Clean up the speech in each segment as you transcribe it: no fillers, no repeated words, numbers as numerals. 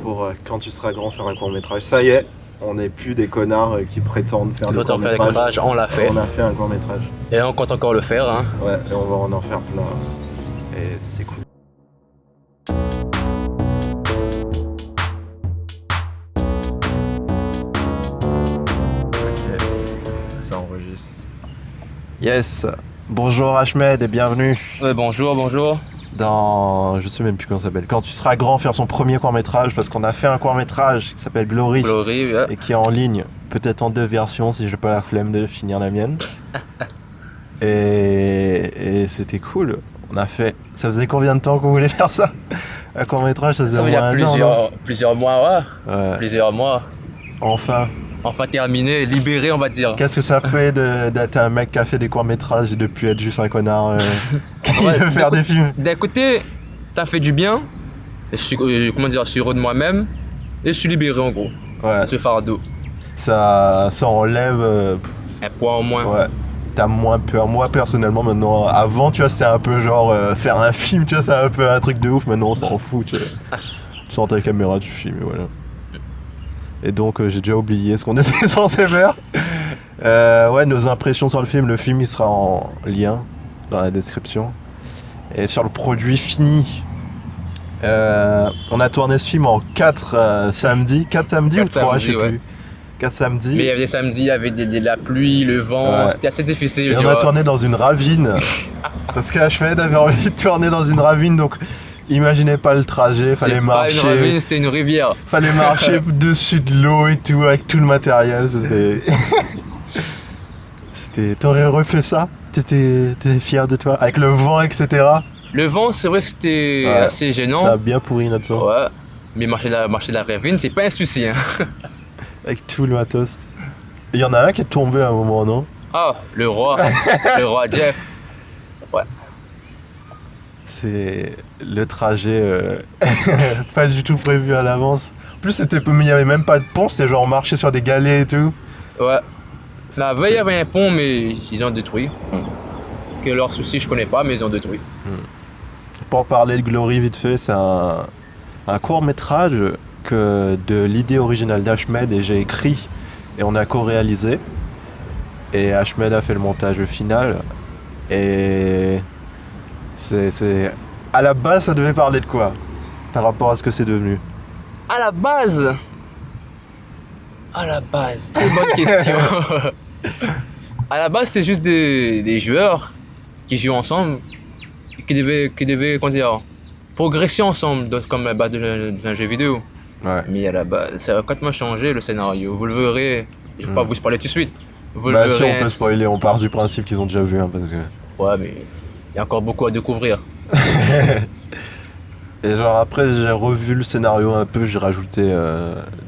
pour quand tu seras grand faire un court-métrage. Ça y est, on n'est plus des connards qui prétendent faire des courts-métrages. On l'a fait. On a fait un court-métrage. Et on compte encore le faire. Hein. Ouais, et on va en faire plein. Et c'est cool. Ok, ça enregistre. Yes, bonjour Ahmed et bienvenue. Ouais, bonjour. Dans, je sais même plus comment ça s'appelle, quand tu seras grand faire son premier court-métrage, parce qu'on a fait un court-métrage qui s'appelle Glory, Ouais. et qui est en ligne, peut-être en 2 versions si j'ai pas la flemme de finir la mienne. et c'était cool. On a fait, ça faisait combien de temps qu'on voulait faire ça? Un court-métrage, ça faisait Ça veut dire plusieurs mois, ouais. Plusieurs mois. Enfin Terminé, libéré, on va dire. Qu'est-ce que ça fait d'être un mec qui a fait des courts-métrages et de plus être juste un connard qui veut faire des films? D'un côté, ça fait du bien. Je suis, je suis heureux de moi-même. Et je suis libéré en gros. Ouais. De ce fardeau. Ça enlève. Un poids en moins. Ouais. T'as moins peur. Moi personnellement maintenant, avant tu vois c'était un peu genre faire un film, tu vois c'est un peu un truc de ouf. Maintenant on s'en fout, tu vois. Tu sors ta caméra, tu filmes et voilà. Et donc j'ai déjà oublié ce qu'on était censé faire. Ouais, nos impressions sur le film. Le film il sera en lien dans la description. Et sur le produit fini, on a tourné ce film en 4 samedis. 4 samedis ou 3, je sais plus. 4 samedis. Mais il y avait des samedis, il y avait la pluie, le vent, ouais. C'était assez difficile. Et on a tourné dans une ravine. Parce qu'Ahmed avait envie de tourner dans une ravine, donc imaginez pas le trajet, fallait marcher. C'était pas une ravine, c'était une rivière. Fallait marcher dessus de l'eau et tout, avec tout le matériel. T'aurais refait ça? T'étais fier de toi? Avec le vent, etc. Le vent, c'est vrai que c'était assez gênant. Ça a bien pourri notre tour. Ouais. Mais marcher la ravine, c'est pas un souci. Hein. Avec tout le matos. Il y en a un qui est tombé à un moment, non? Ah, le roi. Le roi Jeff. Ouais. C'est le trajet pas du tout prévu à l'avance. En plus, il n'y avait même pas de pont, c'était genre marcher sur des galets et tout. Ouais. La veille, il y avait un pont, mais ils ont détruit. Que leur souci, je connais pas, mais ils ont détruit. Pour parler de Glory vite fait, c'est un court-métrage de l'idée originale d'Ahmed et j'ai écrit et on a co-réalisé. Et Ahmed a fait le montage final. Et c'est... À la base, ça devait parler de quoi? Par rapport à ce que c'est devenu? À la base, très bonne question. À la base, c'était juste des joueurs qui jouent ensemble, qui devaient comment dire, progresser ensemble, comme la base d'un jeu vidéo. Ouais. Mais à la base, ça a complètement changé le scénario. Vous le verrez, je ne vais pas vous spoiler tout de suite. Vous bah le si verrez, on peut spoiler, on part du principe qu'ils ont déjà vu. Hein, parce que... Ouais, mais il y a encore beaucoup à découvrir. Et genre après j'ai revu le scénario un peu, j'ai rajouté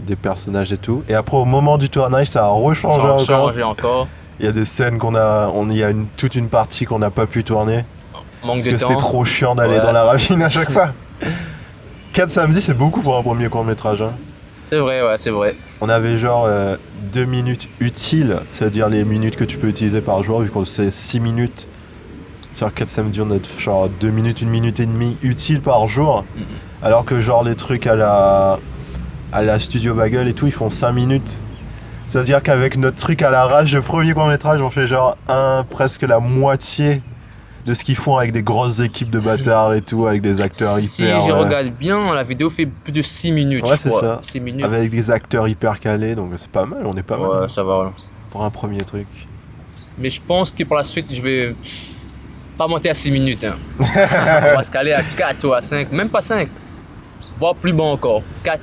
des personnages et tout. Et après au moment du tournage ça a rechangé encore. Il y a des scènes il y a toute une partie qu'on n'a pas pu tourner. Manque parce de que temps. c'était trop chiant d'aller dans la ravine à chaque fois. 4 samedis c'est beaucoup pour un premier court-métrage. Hein. C'est vrai, ouais, c'est vrai. On avait genre 2 minutes utiles, c'est-à-dire les minutes que tu peux utiliser par jour, vu qu'on c'est 6 minutes. Sur 4 samedis, on a genre 2 minutes, 1 minute et demie utiles par jour. Alors que genre les trucs à la Studio Bagel et tout, ils font 5 minutes. C'est-à-dire qu'avec notre truc à l'arrache, le premier court-métrage, on fait genre presque la moitié de ce qu'ils font avec des grosses équipes de bâtards et tout, avec des acteurs hyper... Si je regarde bien, la vidéo fait plus de 6 minutes, ouais, je crois. c'est ça. 6 minutes. Avec des acteurs hyper calés, donc c'est pas mal, on est pas mal. Ouais, ça va. Pour un premier truc. Mais je pense que pour la suite, je vais pas monter à 6 minutes. Hein. On va se caler à 4 ou à 5, même pas 5. Voire plus bon encore. 4.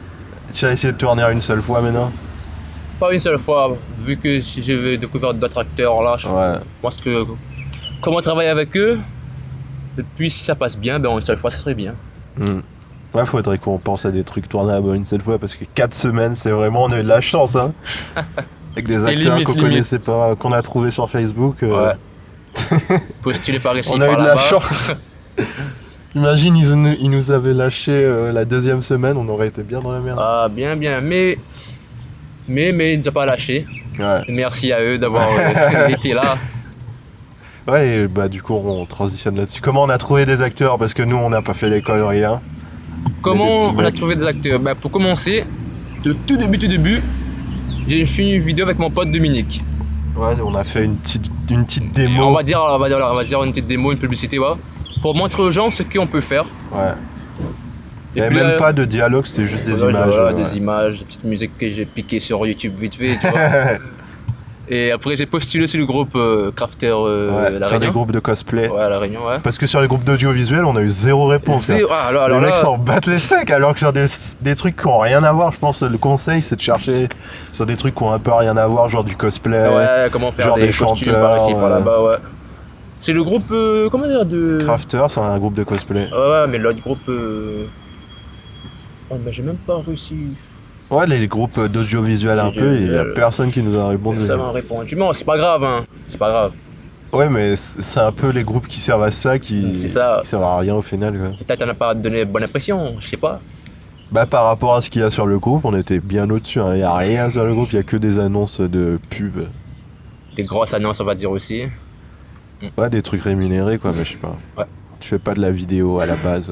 Tu as essayé de tourner une seule fois maintenant? Pas une seule fois, vu que je vais découvrir d'autres acteurs là. Je pense que comment travailler avec eux, et puis si ça passe bien, ben une seule fois ça serait bien. Ouais, faudrait qu'on pense à des trucs tournables une seule fois parce que 4 semaines, c'est vraiment, on a eu de la chance, hein. Avec des acteurs qu'on connaissait pas, qu'on a trouvé sur Facebook. Ouais. Postuler par ici, on a par eu de là-bas. la chance. Imagine, ils nous avaient lâché la 2e semaine, on aurait été bien dans la merde. Ah, bien, mais ils nous ont pas lâché. Ouais. Merci à eux d'avoir été là. Ouais, et bah du coup on transitionne là-dessus. Comment on a trouvé des acteurs? Parce que nous on n'a pas fait l'école, rien. Comment petits on a bugs. trouvé des acteurs? Bah, pour commencer, de tout début, j'ai fait une vidéo avec mon pote Dominique. Ouais, on a fait une petite On démo. va dire une petite démo, une publicité, ouais, pour montrer aux gens ce qu'on peut faire. Ouais. Il Et n'y avait puis, même pas de dialogue, c'était juste des voilà, images. voilà, ouais. des images, des petites musiques que j'ai piquées sur YouTube vite fait, tu vois. Et après, j'ai postulé sur le groupe Crafter Ouais, La sur des Réunion. groupes de cosplay. Ouais, à La Réunion, ouais. Parce que sur les groupes d'audiovisuel, on a eu zéro réponse. C'est- Quoi. ah, alors Les mecs là, s'en battent les steaks, alors que sur des trucs qui ont rien à voir, je pense le conseil c'est de chercher sur des trucs qui ont un peu rien à voir, genre du cosplay, ouais, comment faire genre des des costumes chanteurs, par ici, par là-bas, ouais. C'est le groupe, comment dire, de... Crafter, c'est un groupe de cosplay. Ouais, mais l'autre groupe... Oh, mais j'ai même pas réussi. Ouais, les groupes d'audiovisuel un peu, il y a Audiovisuel. personne qui nous a répondu. Ça m'a répondu. Bon, c'est pas grave, hein. C'est pas grave. Ouais, mais c'est un peu les groupes qui servent à ça qui C'est ça. servent à rien au final. Quoi. Peut-être t'en as pas donné bonne impression, je sais pas. Bah, par rapport à ce qu'il y a sur le groupe, on était bien au-dessus. Hein. Il n'y a rien sur le groupe, il y a que des annonces de pub. Des grosses annonces, on va dire aussi. Ouais, des trucs rémunérés, quoi, mais je sais pas. Ouais. Tu fais pas de la vidéo à la base.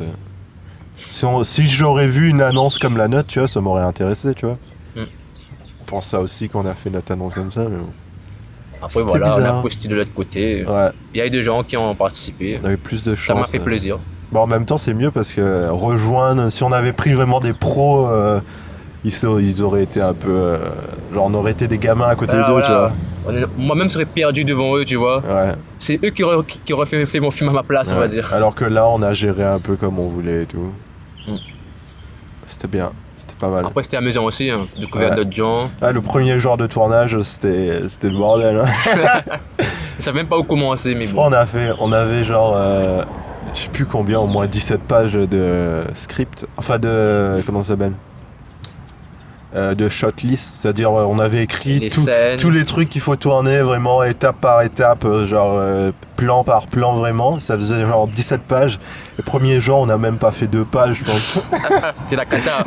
Si j'aurais vu une annonce comme la nôtre, tu vois, ça m'aurait intéressé, tu vois. On pense ça aussi qu'on a fait notre annonce comme ça, mais bon. Après, C'était voilà, on bizarre. a posté de l'autre côté. Ouais, Il y a eu des gens qui ont participé. on avait plus de chance. Ça m'a fait plaisir. Bon, en même temps, c'est mieux parce que rejoindre, si on avait pris vraiment des pros, ils auraient été un peu. Genre, on aurait été des gamins à côté Voilà, d'eux, tu vois. voilà. Moi-même serais perdu devant eux, tu vois. Ouais. C'est eux qui auraient fait mon film à ma place, on va Ouais. dire. Alors que là, on a géré un peu comme on voulait et tout. Mm. C'était bien, c'était pas mal. Après, c'était amusant aussi, hein. Découvrir Ouais. d'autres gens. Ah, le premier jour de tournage, c'était le bordel. Hein. Je savais même pas où commencer, mais Je crois bon. on avait genre, je sais plus combien, au moins 17 pages de script. Enfin, comment ça s'appelle de shotlist, c'est-à-dire on avait écrit Les scènes. tous les trucs qu'il faut tourner vraiment étape par étape, genre plan par plan vraiment. Ça faisait genre 17 pages. Le premier jour, on n'a même pas fait 2 pages, je pense. C'était la cata.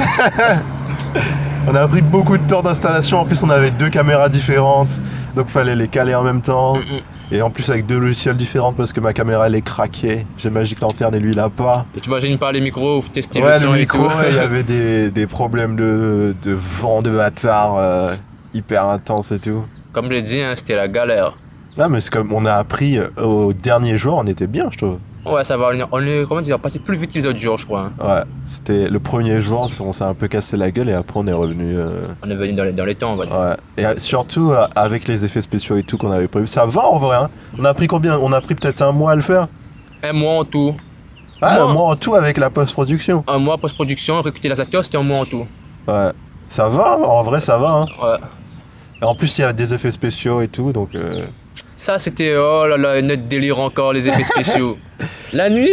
On a pris beaucoup de temps d'installation. En plus, on avait 2 caméras différentes, donc fallait les caler en même temps. Et en plus avec 2 logiciels différents parce que ma caméra elle est craquée. J'ai Magic Lantern et lui il a pas. Et tu imagines pas les micros, tester Ouais, le son le et micro, tout. ouais, il y avait des problèmes de vent de bâtard hyper intense et tout. Comme je l'ai dit, hein, c'était la galère. Non, mais c'est comme on a appris au dernier jour, on était bien, je trouve. Ouais, ça va, on est, comment dire, passé plus vite que les autres jours, je crois. Hein. Ouais, c'était le premier jour, on s'est un peu cassé la gueule et après on est revenu. On est venu dans les temps, on va dire. Ouais, et surtout avec les effets spéciaux et tout qu'on avait prévu. Ça va en vrai, hein. On a pris combien? On a pris peut-être 1 mois à le faire. Un mois en tout. Ah, Moi- 1 mois en tout avec la post-production. Un mois post-production, recruter les acteurs, c'était un mois en tout. Ouais, ça va, en vrai ça va. Hein. Ouais. Et en plus il y a des effets spéciaux et tout, donc. Ça, c'était, oh là là, notre délire encore, les effets spéciaux. La nuit.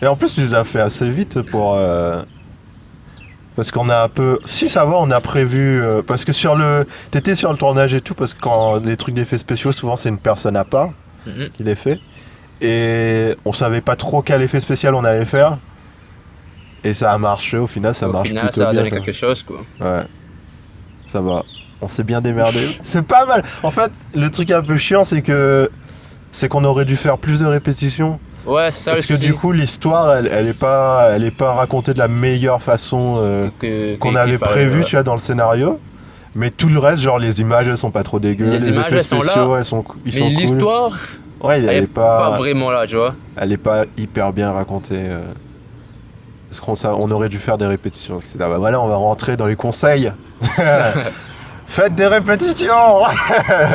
Et en plus, il les a fait assez vite pour. Parce qu'on a un peu. Si ça va, on a prévu. Parce que t'étais sur le tournage et tout, parce que quand les trucs d'effets spéciaux, souvent c'est une personne à part Mhm. qui les fait. Et on savait pas trop quel effet spécial on allait faire. Et ça a marché, au final, ça Au marche final, plutôt ça a bien. donné quoi. quelque chose, quoi. Ouais. Ça va. On s'est bien démerdé. C'est pas mal. En fait, le truc un peu chiant, c'est qu'on aurait dû faire plus de répétitions. Ouais, c'est ça Parce que le souci. du coup, l'histoire, elle est pas racontée de la meilleure façon qu'on avait prévu, ouais. tu vois, dans le scénario. Mais tout le reste, genre les images, elles sont pas trop dégueu. Les images, effets elles sont là, spéciaux, ils Mais sont cool. l'histoire, Ouais, elle est pas vraiment là, tu vois. elle est pas hyper bien racontée. Parce qu'on aurait dû faire des répétitions. Ah bah voilà, on va rentrer dans les conseils. Faites des répétitions.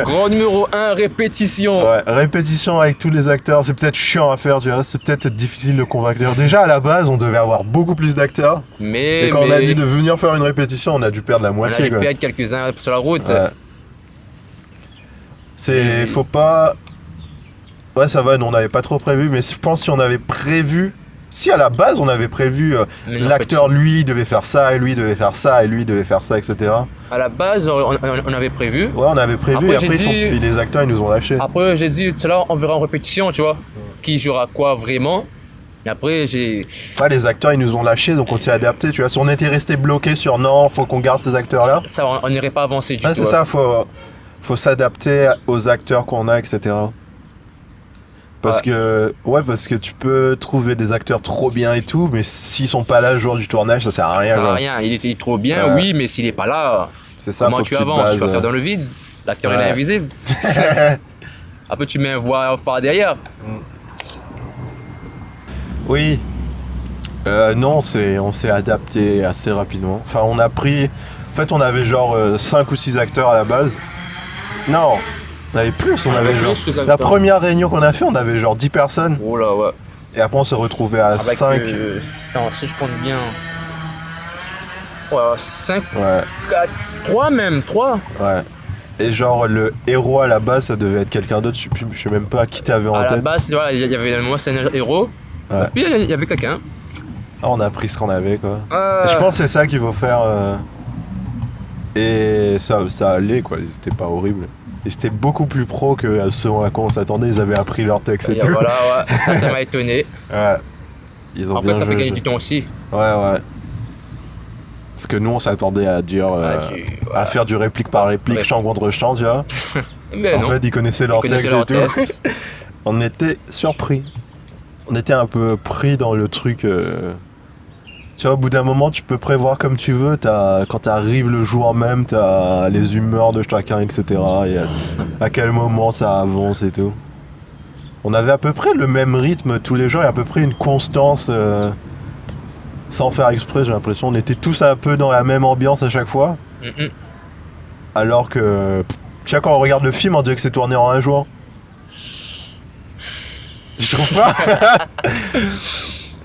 Grand numéro 1, répétition. Ouais, répétition avec tous les acteurs, c'est peut-être chiant à faire, tu vois, c'est peut-être difficile de convaincre. Déjà à la base, on devait avoir beaucoup plus d'acteurs. Mais, Et quand on a dit de venir faire une répétition, on a dû perdre la on a moitié. dû Quoi. perdre quelques-uns sur la route. Ouais. C'est. Faut pas. Ouais, ça va, nous on n'avait pas trop prévu, mais je pense si on avait prévu. Si à la base on avait prévu, Mais non, l'acteur lui devait faire ça, et lui devait faire ça, et lui devait faire ça, etc. À la base, on avait prévu. Ouais, on avait prévu, Après, et après j'ai dit- les acteurs ils nous ont lâchés. Après, j'ai dit, tout à l'heure, on verra en répétition, tu vois. Qui jouera quoi vraiment. Et après, Ouais, les acteurs ils nous ont lâchés, donc on s'est adapté, tu vois. Si on était resté bloqué sur non, faut qu'on garde ces acteurs là. ça, on n'irait pas avancer du Ouais, tout. c'est ça, faut s'adapter aux acteurs qu'on a, etc. Parce que tu peux trouver des acteurs trop bien et tout, mais s'ils sont pas là le jour du tournage, ça sert à rien. Ça sert à quoi. rien. Il est trop bien, oui, mais s'il est pas là, C'est ça, comment faut tu que te avances? Tu vas bases, faire dans le vide. L'acteur il Ouais. est invisible. Après tu mets un voix off par derrière. Oui. Non, on s'est adapté assez rapidement. Enfin, on a pris... En fait, on avait genre 5 ou 6 acteurs à la base. Non, on avait plus. On avait avait genre... plus, les La acteurs. première réunion qu'on a fait, on avait genre 10 personnes. Oh là, ouais. Et après, on s'est retrouvé à Avec 5. attends, si je compte bien. Ouais, 5, Ouais, 4, 3 même, 3. ouais. Et genre, le héros à la base, ça devait être quelqu'un d'autre. Je sais même pas qui t'avais en À la tête. base, voilà, il y avait moi, c'est un héros. Ouais. Et puis il y avait quelqu'un. Ah, on a pris ce qu'on avait, quoi. Et je pense que c'est ça qu'il faut faire. Et ça allait, quoi. Ils étaient pas horribles. Ils étaient beaucoup plus pros que ceux à quoi on s'attendait. Ils avaient appris leur texte et tout. Voilà, ouais, ça m'a étonné. Ouais. Ils ont Après, bien ça fait joué. gagner du temps aussi. Ouais. Parce que nous, on s'attendait à dire. À faire du réplique par réplique, Ouais. chant contre chant, tu vois. Mais En non. fait, ils connaissaient leur connaissaient texte leur et tout. On était surpris. On était un peu pris dans le truc. Tu vois, au bout d'un moment, tu peux prévoir comme tu veux. Quand t'arrives le jour même, t'as les humeurs de chacun, etc. Et à quel moment ça avance et tout. On avait à peu près le même rythme tous les jours et à peu près une constance. Sans faire exprès, j'ai l'impression. On était tous un peu dans la même ambiance à chaque fois. Mhm. Alors que. Tu vois, quand on regarde le film, on dirait que c'est tourné en un jour. Je trouve pas.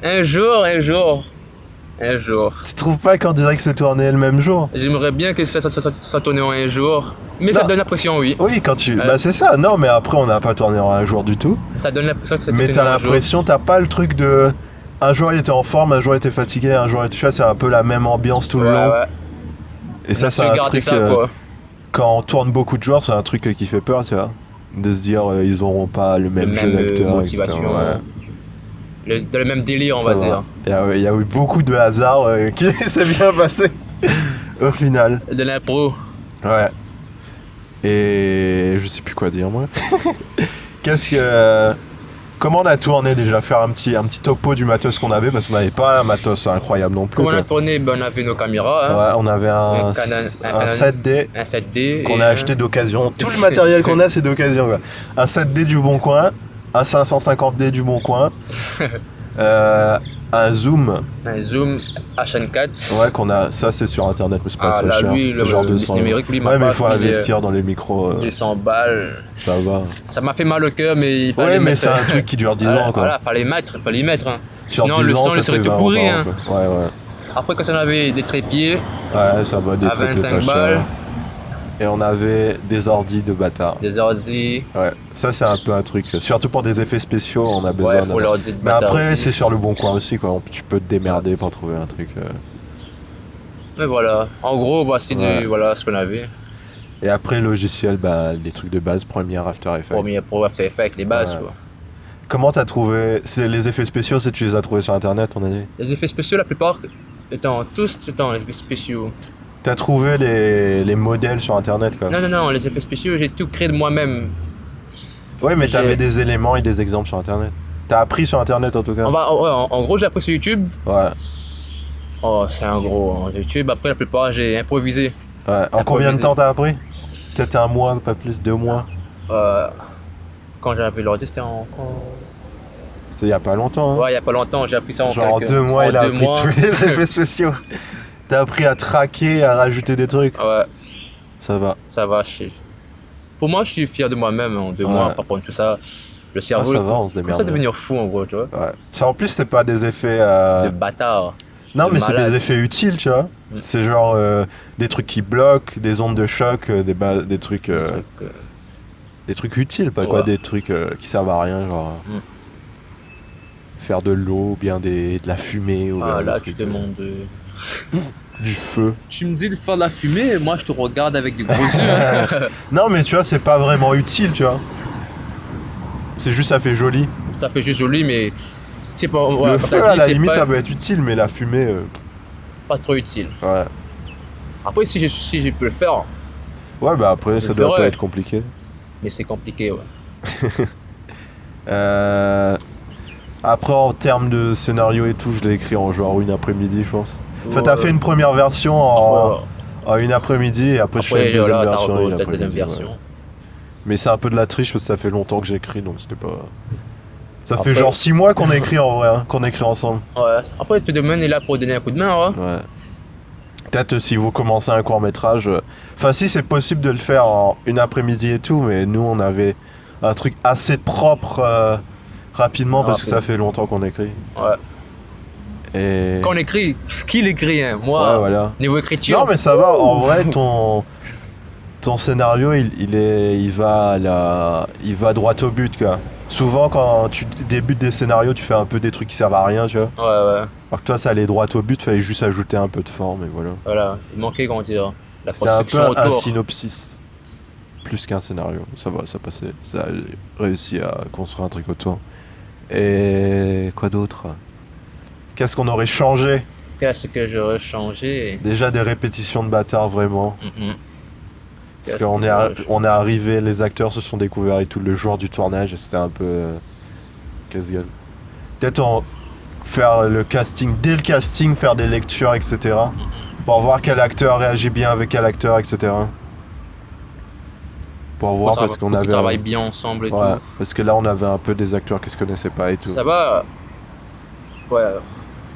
Un jour. Tu trouves pas qu'on dirait que c'est tourné le même jour? J'aimerais bien que ça tourne en un jour. Mais ça Non. donne l'impression, oui. Oui, quand tu. Bah, c'est ça. Non, mais après, on n'a pas tourné en un jour du tout. Ça donne l'impression que c'est Mais tourné t'as en un jour. l'impression, t'as pas le truc de. Un jour il était en forme, un jour il était fatigué, un jour il était. Tu vois, c'est un peu la même ambiance tout le long. Ouais. Et ça, On a c'est su un garder truc. ça, quoi. Quand on tourne beaucoup de joueurs, c'est un truc qui fait peur, tu vois. De se dire, ils auront pas le même jeu même d'acteur. motivation. etc. Ouais. Dans le même délire, on Ça va dire. Il y a eu beaucoup de hasard qui s'est bien passé au final. De l'impro. Ouais. Et je sais plus quoi dire moi. Qu'est-ce que. Comment on a tourné déjà? Faire un petit topo du matos qu'on avait parce qu'on n'avait pas un matos incroyable non plus. Comme on a quoi. tourné, ben, on avait nos caméras. Hein. Ouais, on avait un Canon. 7D Un 7D. qu'on et a acheté d'occasion. Tout le matériel qu'on a, c'est d'occasion. Quoi. Un 7D du Bon Coin, un 550D du Bon Coin, un zoom. Un zoom HN4. Ouais, qu'on a. Ça, c'est sur internet, mais c'est pas Ah très là, cher. lui, C'est le genre business 200 numérique, lui, il m'a Ouais, mais pas il faut filé, investir dans les micros. 200 balles. Ça va. Ça m'a fait mal au cœur, mais il fallait Ouais, mais mettre. c'est un truc qui dure 10 ans, quoi. Voilà, fallait y mettre. Hein. Sur Sinon, 10 le ans, son, ça il serait fait tout 20 pourri. ans, Hein. quoi. Ouais. Après, quand on avait des trépieds, Ouais, ça va, des À trucs 25 pas balles. chers. Et on avait des ordis de bâtards. des ordi. Ouais, ça c'est un peu un truc. Surtout pour des effets spéciaux, on a besoin Ouais, d'un- faut leur dire de Mais bâtard après, aussi. c'est sur le bon coin aussi, quoi. Tu peux te démerder pour trouver un truc. Mais voilà. En gros, voici Ouais. voilà ce qu'on avait. Et après, logiciel, bah, des trucs de base, Premiere, After Effects. Premier Pro After Effects, les bases, Ouais. quoi. Comment t'as trouvé les effets spéciaux, tu les as trouvés sur internet, on a dit? Les effets spéciaux, la plupart étant tous les effets spéciaux. T'as trouvé les modèles sur internet, quoi? Non, les effets spéciaux, j'ai tout créé de moi-même. Ouais, mais t'avais j'ai- des éléments et des exemples sur internet. T'as appris sur internet en tout cas? En gros, j'ai appris sur YouTube. Ouais. Oh, c'est un gros YouTube. Après, la plupart, j'ai improvisé. Ouais. En combien de Improvisé. temps t'as appris? Peut-être un mois, pas plus, 2 mois. Quand j'avais l'ordi, c'était en. C'est il y a pas longtemps, hein? Ouais, il y a pas longtemps, j'ai appris ça en Genre en quelques... 2 mois, en il a 2 appris mois. tous les effets spéciaux. T'as appris à traquer, à rajouter des trucs. Ouais, Ça va. ça va. Pour moi, je suis fier de moi-même en 2 mois, par rapport à tout ça. Le cerveau, Ah, ça va, on se commence démerde. à devenir fou en gros, tu vois. Ouais. Ça, en plus, c'est pas des effets. De bâtard. Non, de mais c'est malade. des effets utiles, tu vois. Mm. C'est genre des trucs qui bloquent, des ondes de choc, des trucs. Des trucs, Des trucs utiles, pas quoi, Ouais. des trucs qui servent à rien, genre. Mm. Faire de l'eau, ou bien de la fumée, ou bien Ah des là, trucs, tu demandes. du feu. Tu me dis de faire de la fumée, moi je te regarde avec des gros yeux. Non, mais tu vois, c'est pas vraiment utile, tu vois. C'est juste, ça fait joli. Ça fait juste joli, mais c'est pas. Ouais, Le comme feu, t'as à dit, la c'est limite, pas, ça peut être utile, mais la fumée, pas trop utile. ouais. Après, si je peux le faire, Ouais, bah après, Je ça le doit pas ferai. être compliqué. mais c'est compliqué, ouais. Après, en termes de scénario et tout, je l'ai écrit en genre une après-midi, je pense. Enfin, Ouais. t'as fait une première version en une après-midi et après je fais une deuxième voilà, t'as version. recours une ta deuxième après-midi, version. ouais. Mais c'est un peu de la triche parce que ça fait longtemps que j'écris donc c'était pas. Ça fait Après- genre 6 mois qu'on écrit en vrai, hein, qu'on écrit ensemble. Ouais. Après, tout le monde est là pour donner un coup de main, hein. Ouais. Peut-être si vous commencez un court-métrage. Enfin, si c'est possible de le faire en une après-midi et tout, mais nous on avait un truc assez propre rapidement parce que ça fait longtemps qu'on écrit. Ouais. Et. Quand on écrit, qui l'écrit, hein? Moi, Ouais, voilà. niveau écriture. Non, mais ça va, en vrai, ton scénario, il va droit au but, quoi. Souvent, quand tu débutes des scénarios, tu fais un peu des trucs qui servent à rien, tu vois. Ouais, ouais. Alors que toi, ça allait droit au but, fallait juste ajouter un peu de forme, et voilà. Voilà. Il manquait, comment dire, la C'était un peu construction un autour. synopsis, plus qu'un scénario. Ça va, ça passait. Ça a réussi à construire un truc autour. Et quoi d'autre? Qu'est-ce qu'on aurait changé? Qu'est-ce que j'aurais changé? Déjà des répétitions de bâtards, vraiment. Mhm. Parce Qu'est-ce qu'on que est, j'aurais changé? on est arrivé, les acteurs se sont découverts et tout le jour du tournage, et c'était un peu casse-gueule. Peut-être faire le casting, dès le casting, faire des lectures, etc. Pour voir quel acteur réagit bien avec quel acteur, etc. Pour voir parce qu'on avait. travaille bien ensemble et Ouais, tout. parce que là on avait un peu des acteurs qui se connaissaient pas et tout. Ça va. Ouais,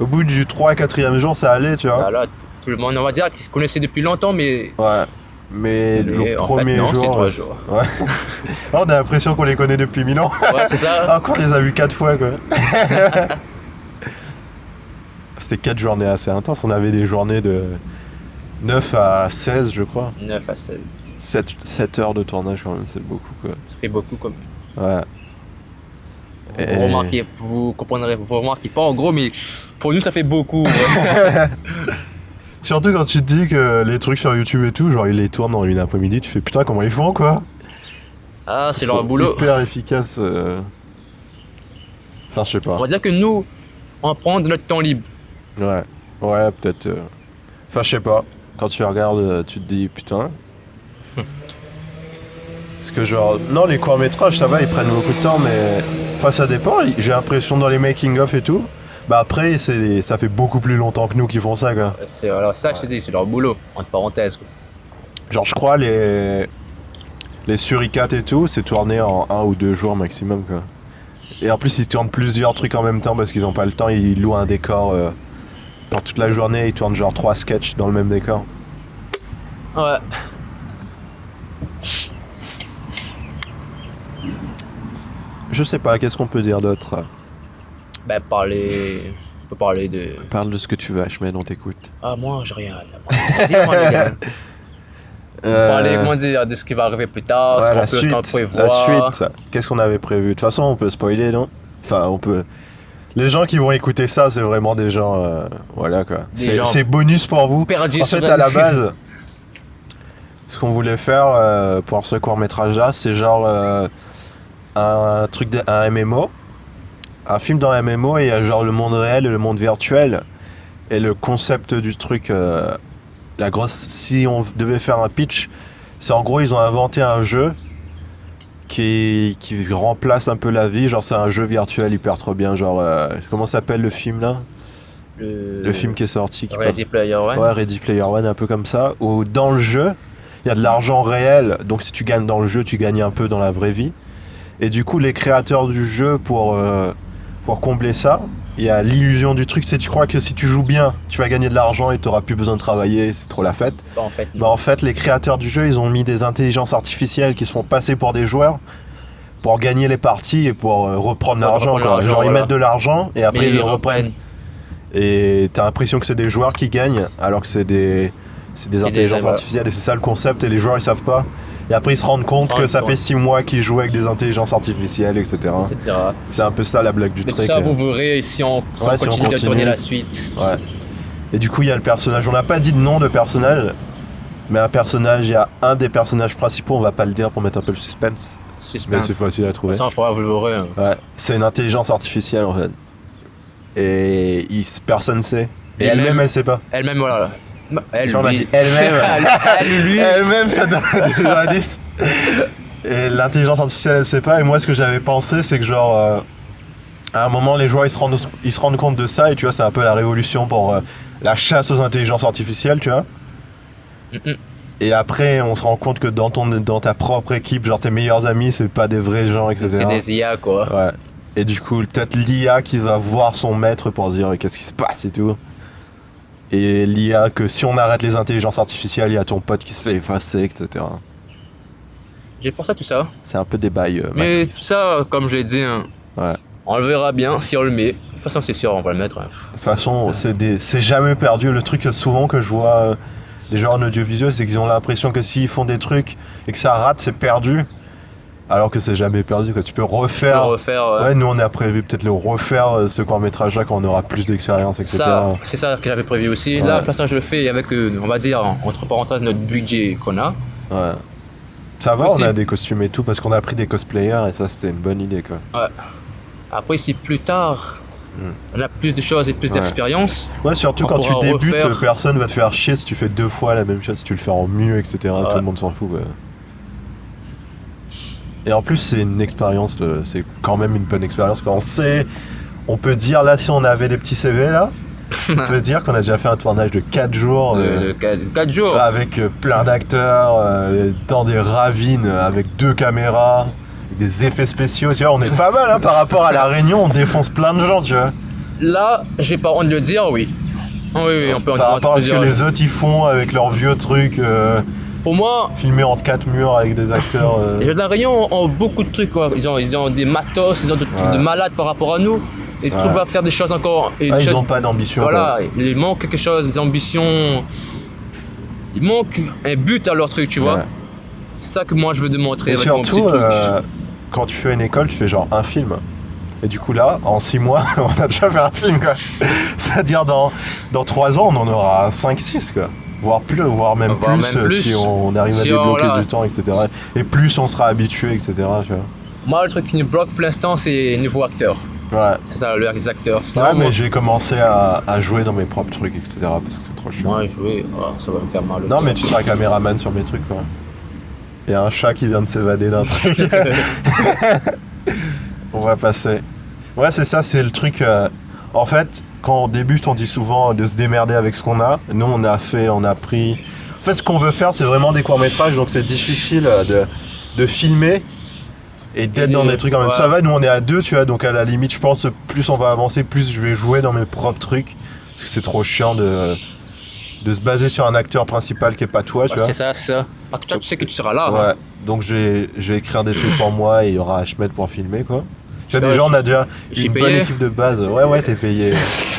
Au bout du 3 4e jour, ça allait, tu vois. ça là, tout le monde, on va dire qu'ils se connaissaient depuis longtemps, mais. Ouais. Mais le mais en premier fait, non, jour. c'est 3 jours. Ouais. On a l'impression qu'on les connaît depuis 1000 ans. Ouais, c'est ça. Ah, qu'on les a vus 4 fois, quoi. C'était 4 journées assez intenses. On avait des journées de 9 à 16, je crois. 9 à 16. 7 heures de tournage, quand même, c'est beaucoup, quoi. Ça fait beaucoup comme. Ouais. Vous Et- remarquez, vous comprendrez, vous remarquez pas en gros, mais pour nous ça fait beaucoup. Ouais. Surtout quand tu te dis que les trucs sur YouTube et tout, genre ils les tournent en une après-midi, tu fais putain, comment ils font, quoi. Ah, c'est Ils leur sont boulot. hyper efficaces. Enfin, je sais On pas. va dire que nous, on prend de notre temps libre. Ouais. Ouais, peut-être. Enfin, je sais pas. Quand tu regardes, tu te dis putain. Parce que genre, non, les courts-métrages, ça va, ils prennent beaucoup de temps, mais. Enfin, ça dépend. J'ai l'impression dans les making-of et tout. Bah après, ça fait beaucoup plus longtemps que nous qui font ça, quoi. C'est alors ça, je te dis, c'est leur boulot, entre parenthèses. Quoi. Genre, je crois les suricates et tout, c'est tourné en 1 ou 2 jours maximum, quoi. Et en plus, ils tournent plusieurs trucs en même temps parce qu'ils ont pas le temps. Ils louent un décor pour toute la journée. Ils tournent genre 3 sketchs dans le même décor. Ouais. Je sais pas, qu'est-ce qu'on peut dire d'autre? Ben, parler. On peut parler de. Parle de ce que tu veux, Ashmed, on t'écoute. Ah, moi, j'ai rien à dire. Dis-moi, les gars. Parler, comment dire, de ce qui va arriver plus tard, ouais, ce qu'on peut prévoir. la suite, qu'est-ce qu'on avait prévu? De toute façon, on peut spoiler, non? Enfin, on peut. Les gens qui vont écouter ça, c'est vraiment des gens. Voilà, quoi. Des gens C'est bonus pour vous. perdus En sur fait, à la base, ce qu'on voulait faire pour ce court-métrage-là, c'est genre un truc, un MMO. Un film dans un MMO, et il y a genre le monde réel et le monde virtuel. Et le concept du truc, la grosse. Si on devait faire un pitch, c'est en gros, ils ont inventé un jeu qui remplace un peu la vie. Genre, c'est un jeu virtuel hyper trop bien. Genre, comment s'appelle le film là? Le film qui est sorti. Ready Player One. Ouais, Ready Player One, un peu comme ça. Où dans le jeu, il y a de l'argent réel. Donc, si tu gagnes dans le jeu, tu gagnes un peu dans la vraie vie. Et du coup, les créateurs du jeu, pour combler ça, il y a l'illusion du truc, c'est tu crois que si tu joues bien, tu vas gagner de l'argent et tu n'auras plus besoin de travailler, c'est trop la fête. Bah, en fait, Bah en fait, les créateurs du jeu, ils ont mis des intelligences artificielles qui se font passer pour des joueurs pour gagner les parties et pour reprendre l'argent, reprendre quoi. l'argent, Genre ils voilà. mettent de l'argent et après mais ils ils le reprennent. reprennent. Et t'as l'impression que c'est des joueurs qui gagnent alors que c'est des intelligences voilà. artificielles, et c'est ça le concept, et les joueurs ils savent pas. Et après ils se rendent compte que ça fait 6 mois qu'ils jouent avec des intelligences artificielles, etc. Etc. C'est un peu ça la blague du Mais tout truc. ça, vous verrez si on, si Ouais, on si on continue de continue. tourner la suite. Ouais. Et du coup, il y a le personnage. On n'a pas dit de nom de personnage, mais un personnage, il y a un des personnages principaux, on va pas le dire pour mettre un peu le suspense. Mais Suspense. c'est facile à trouver. Ça, il faudra vous le verrez. Hein. Ouais. C'est une intelligence artificielle en fait. Et personne sait. Et Et elle-même, même- elle sait pas. Elle-même, voilà. Elle, Genre, on a lui. dit elle-même. Elle, lui. Elle-même, ça donne des indices. Et l'intelligence artificielle, elle sait pas. Et moi, ce que j'avais pensé, c'est que genre, à un moment, les joueurs, ils se rendent compte de ça. Et tu vois, c'est un peu la révolution pour la chasse aux intelligences artificielles, tu vois. Et après, on se rend compte que dans ta propre équipe, genre tes meilleurs amis, c'est pas des vrais gens, etc. C'est des IA, quoi. Ouais. Et du coup, peut-être l'IA qui va voir son maître pour dire qu'est-ce qui se passe et tout. Et l'IA que si on arrête les intelligences artificielles, il y a ton pote qui se fait effacer, etc. J'ai pensé à tout ça. C'est un peu des bails. Mais Matrix. tout ça, comme je l'ai dit, hein, Ouais. on le verra bien si on le met. De toute façon, c'est sûr, on va le mettre. Hein. De toute façon, c'est jamais perdu. Le truc souvent que je vois des gens en audiovisuel, c'est qu'ils ont l'impression que s'ils font des trucs et que ça rate, c'est perdu. Alors que c'est jamais perdu, quoi. Tu peux refaire. Ouais, nous on a prévu peut-être le refaire ce court-métrage là quand on aura plus d'expérience, etc. Ça, c'est ça que j'avais prévu aussi. Ouais. Là, pour l'instant, je le fais avec, on va dire, entre parenthèses, notre budget qu'on a. Ouais. Ça va, Aussi. on a des costumes et tout parce qu'on a pris des cosplayers et ça c'était une bonne idée, quoi. Ouais. Après, si plus tard, on a plus de choses et plus d'expérience. Ouais, surtout On quand tu pourra débutes, refaire. personne va te faire chier si tu fais 2 fois la même chose, si tu le fais en mieux, etc. Tout le monde s'en fout, ouais. Et en plus, c'est une expérience, c'est quand même une bonne expérience. Quand on peut dire, là, si on avait des petits CV, là, on peut dire qu'on a déjà fait un tournage de 4 jours. 4 jours. Avec plein d'acteurs, dans des ravines, avec 2 caméras, avec des effets spéciaux. Tu vois, on est pas mal, hein, par rapport à La Réunion, on défonce plein de gens, tu vois. Là, j'ai pas honte de le dire, oui. Oui, on peut en Par dire rapport à ce que plusieurs. les autres ils font avec leurs vieux trucs. Pour moi, Filmé entre 4 murs avec des acteurs. les gens de la Réunion ont beaucoup de trucs, quoi. Ils ont des matos, ils ont des trucs de malades par rapport à nous. Et ils trouvent à faire des choses encore. Et des Ils choses- ont pas d'ambition. Voilà, il manque quelque chose, des ambitions. Il manque un but à leur truc, tu vois. Ouais. C'est ça que moi je veux démontrer Et avec mon petit surtout, truc. quand tu fais une école, tu fais genre un film. Et du coup là, en 6 mois, on a déjà fait un film, quoi. C'est-à-dire dans 3 ans, on en aura 5-6, quoi. Voire plus, voire même plus, si on arrive à Si débloquer voilà. du temps, etc. Et plus on sera habitué, etc. Tu vois. Moi, le truc qui nous bloque pour l'instant, c'est niveau acteur. Ouais. C'est ça, les acteurs. Sinon, Ouais, mais moi, j'ai commencé à jouer dans mes propres trucs, etc. Parce que c'est trop chiant. moi, jouer, ça va me faire mal. Non, mais tu seras caméraman sur mes trucs, quoi. Il y a un chat qui vient de s'évader d'un truc. On va passer. Ouais, c'est ça, c'est le truc. En fait, quand on débute, on dit souvent de se démerder avec ce qu'on a. Nous, on a pris. En fait, ce qu'on veut faire, c'est vraiment des courts-métrages, donc c'est difficile de filmer et d'être dans des trucs en même. Ouais. Ça va, nous, on est à 2, tu vois, donc à la limite, je pense, plus on va avancer, plus je vais jouer dans mes propres trucs. Parce que c'est trop chiant de se baser sur un acteur principal qui est pas toi, tu vois. C'est ça, c'est ça. Parce que toi, tu sais que tu seras là. Ouais, hein. donc je vais écrire des trucs pour moi et il y aura Ahmed pour filmer, quoi. Tu vois, Ouais, déjà, on a déjà je suis une bonne payé. équipe de base. Ouais, t'es payé.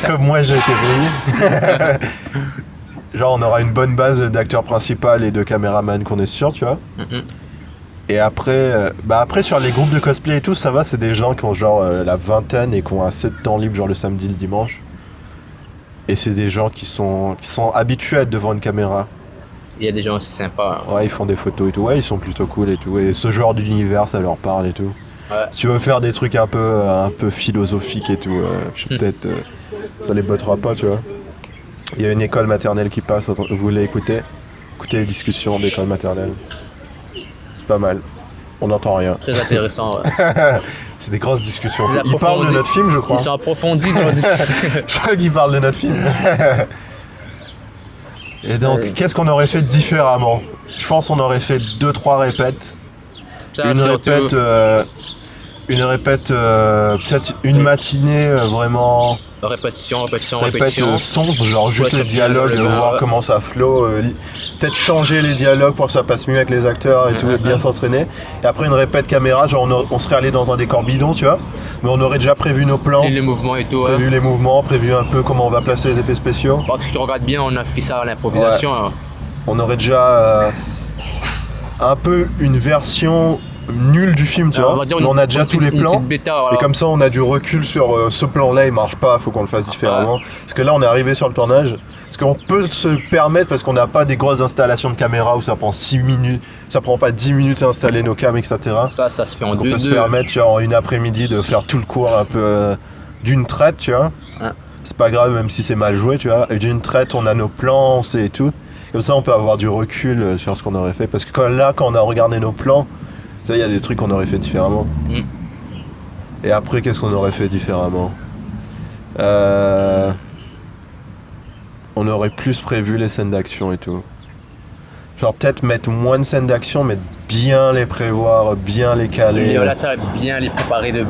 Comme moi, j'ai été payé. Genre, on aura une bonne base d'acteurs principaux et de caméraman qu'on est sûr, tu vois. Mhm. Et après, après, sur les groupes de cosplay et tout, ça va, c'est des gens qui ont genre la vingtaine et qui ont assez de temps libre, genre le samedi, le dimanche. Et c'est des gens qui sont habitués à être devant une caméra. Il y a des gens aussi sympas. hein. Ouais, ils font des photos et tout. Ouais, ils sont plutôt cool et tout. Et ce genre d'univers, ça leur parle et tout. Ouais. Si tu veux faire des trucs un peu philosophiques et tout, peut-être ça les bottera pas, tu vois. Il y a une école maternelle qui passe, vous voulez écouter les discussions d'école maternelle. C'est pas mal. On n'entend rien. Très intéressant. ouais. C'est des grosses discussions. C'est Ils parlent de approfondi. notre film, je crois. Ils sont approfondis dans leur discussion. Je crois qu'ils parlent de notre film. Et donc, Ouais. qu'est-ce qu'on aurait fait différemment? Je pense qu'on aurait fait 2-3 répètes. Ça, Une surtout- répète, peut-être une matinée vraiment Répétition. répète sombre, genre juste Ouais, les dialogues, ouais, voir ouais. comment ça flow, peut-être changer les dialogues pour que ça passe mieux avec les acteurs et tout, et bien s'entraîner. Et après une répète caméra, genre on serait allé dans un décor bidon, tu vois, mais on aurait déjà prévu nos plans, Et les mouvements et tout. ouais. prévu les mouvements, prévu un peu comment on va placer les effets spéciaux. Parce que si tu regardes bien, on a fait ça à l'improvisation. hein. On aurait déjà un peu une version nulle du film, tu vois, On va dire mais on a déjà tous les une plans. petite bêta, voilà. Et comme ça, on a du recul sur ce plan-là, il marche pas, faut qu'on le fasse différemment. Parce que là, on est arrivé sur le tournage. Parce qu'on peut se permettre, parce qu'on n'a pas des grosses installations de caméra où ça prend 6 minutes, ça prend pas 10 minutes à installer nos cams, etc. Ça se fait en Donc on peut se 2-2. permettre, tu vois, en une après-midi de faire tout le cours un peu d'une traite, tu vois. Ouais. C'est pas grave, même si c'est mal joué, tu vois. Et d'une traite, on a nos plans, on sait et tout. Comme ça, on peut avoir du recul sur ce qu'on aurait fait. Parce que quand on a regardé nos plans, Ça, il y a des trucs qu'on aurait fait différemment. Et après, qu'est-ce qu'on aurait fait différemment? On aurait plus prévu les scènes d'action et tout. Genre peut-être mettre moins de scènes d'action, mais bien les prévoir, bien les caler. Et voilà, ça va bien les préparer de...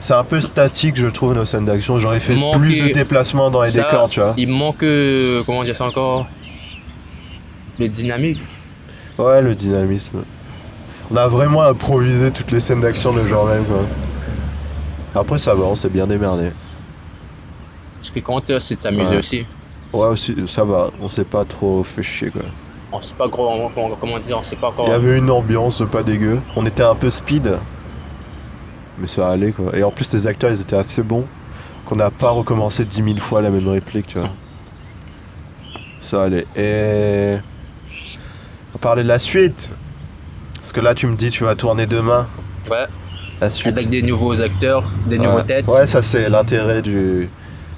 C'est un peu statique, je trouve, nos scènes d'action. J'aurais fait Manquer... plus de déplacements dans les ça, décors, tu vois. Il manque... comment dire ça encore? Le dynamique. Ouais, le dynamisme. On a vraiment improvisé toutes les scènes d'action de genre même, quoi. Après, ça va, on s'est bien démerdé. Ce qui compte, c'est de s'amuser aussi. Ouais, aussi, ça va, on s'est pas trop fait chier, quoi. On sait pas gros, comment dire, on sait pas encore... Il y avait une ambiance pas dégueu. On était un peu speed, mais ça allait, quoi. Et en plus, les acteurs, ils étaient assez bons, qu'on n'a pas recommencé 10 000 fois la même réplique, tu vois. Ça allait. Et... on parlait de la suite. Parce que là, tu me dis, tu vas tourner demain. Ouais. La suite. Avec des nouveaux acteurs, des nouveaux têtes. Ouais, ça c'est l'intérêt du...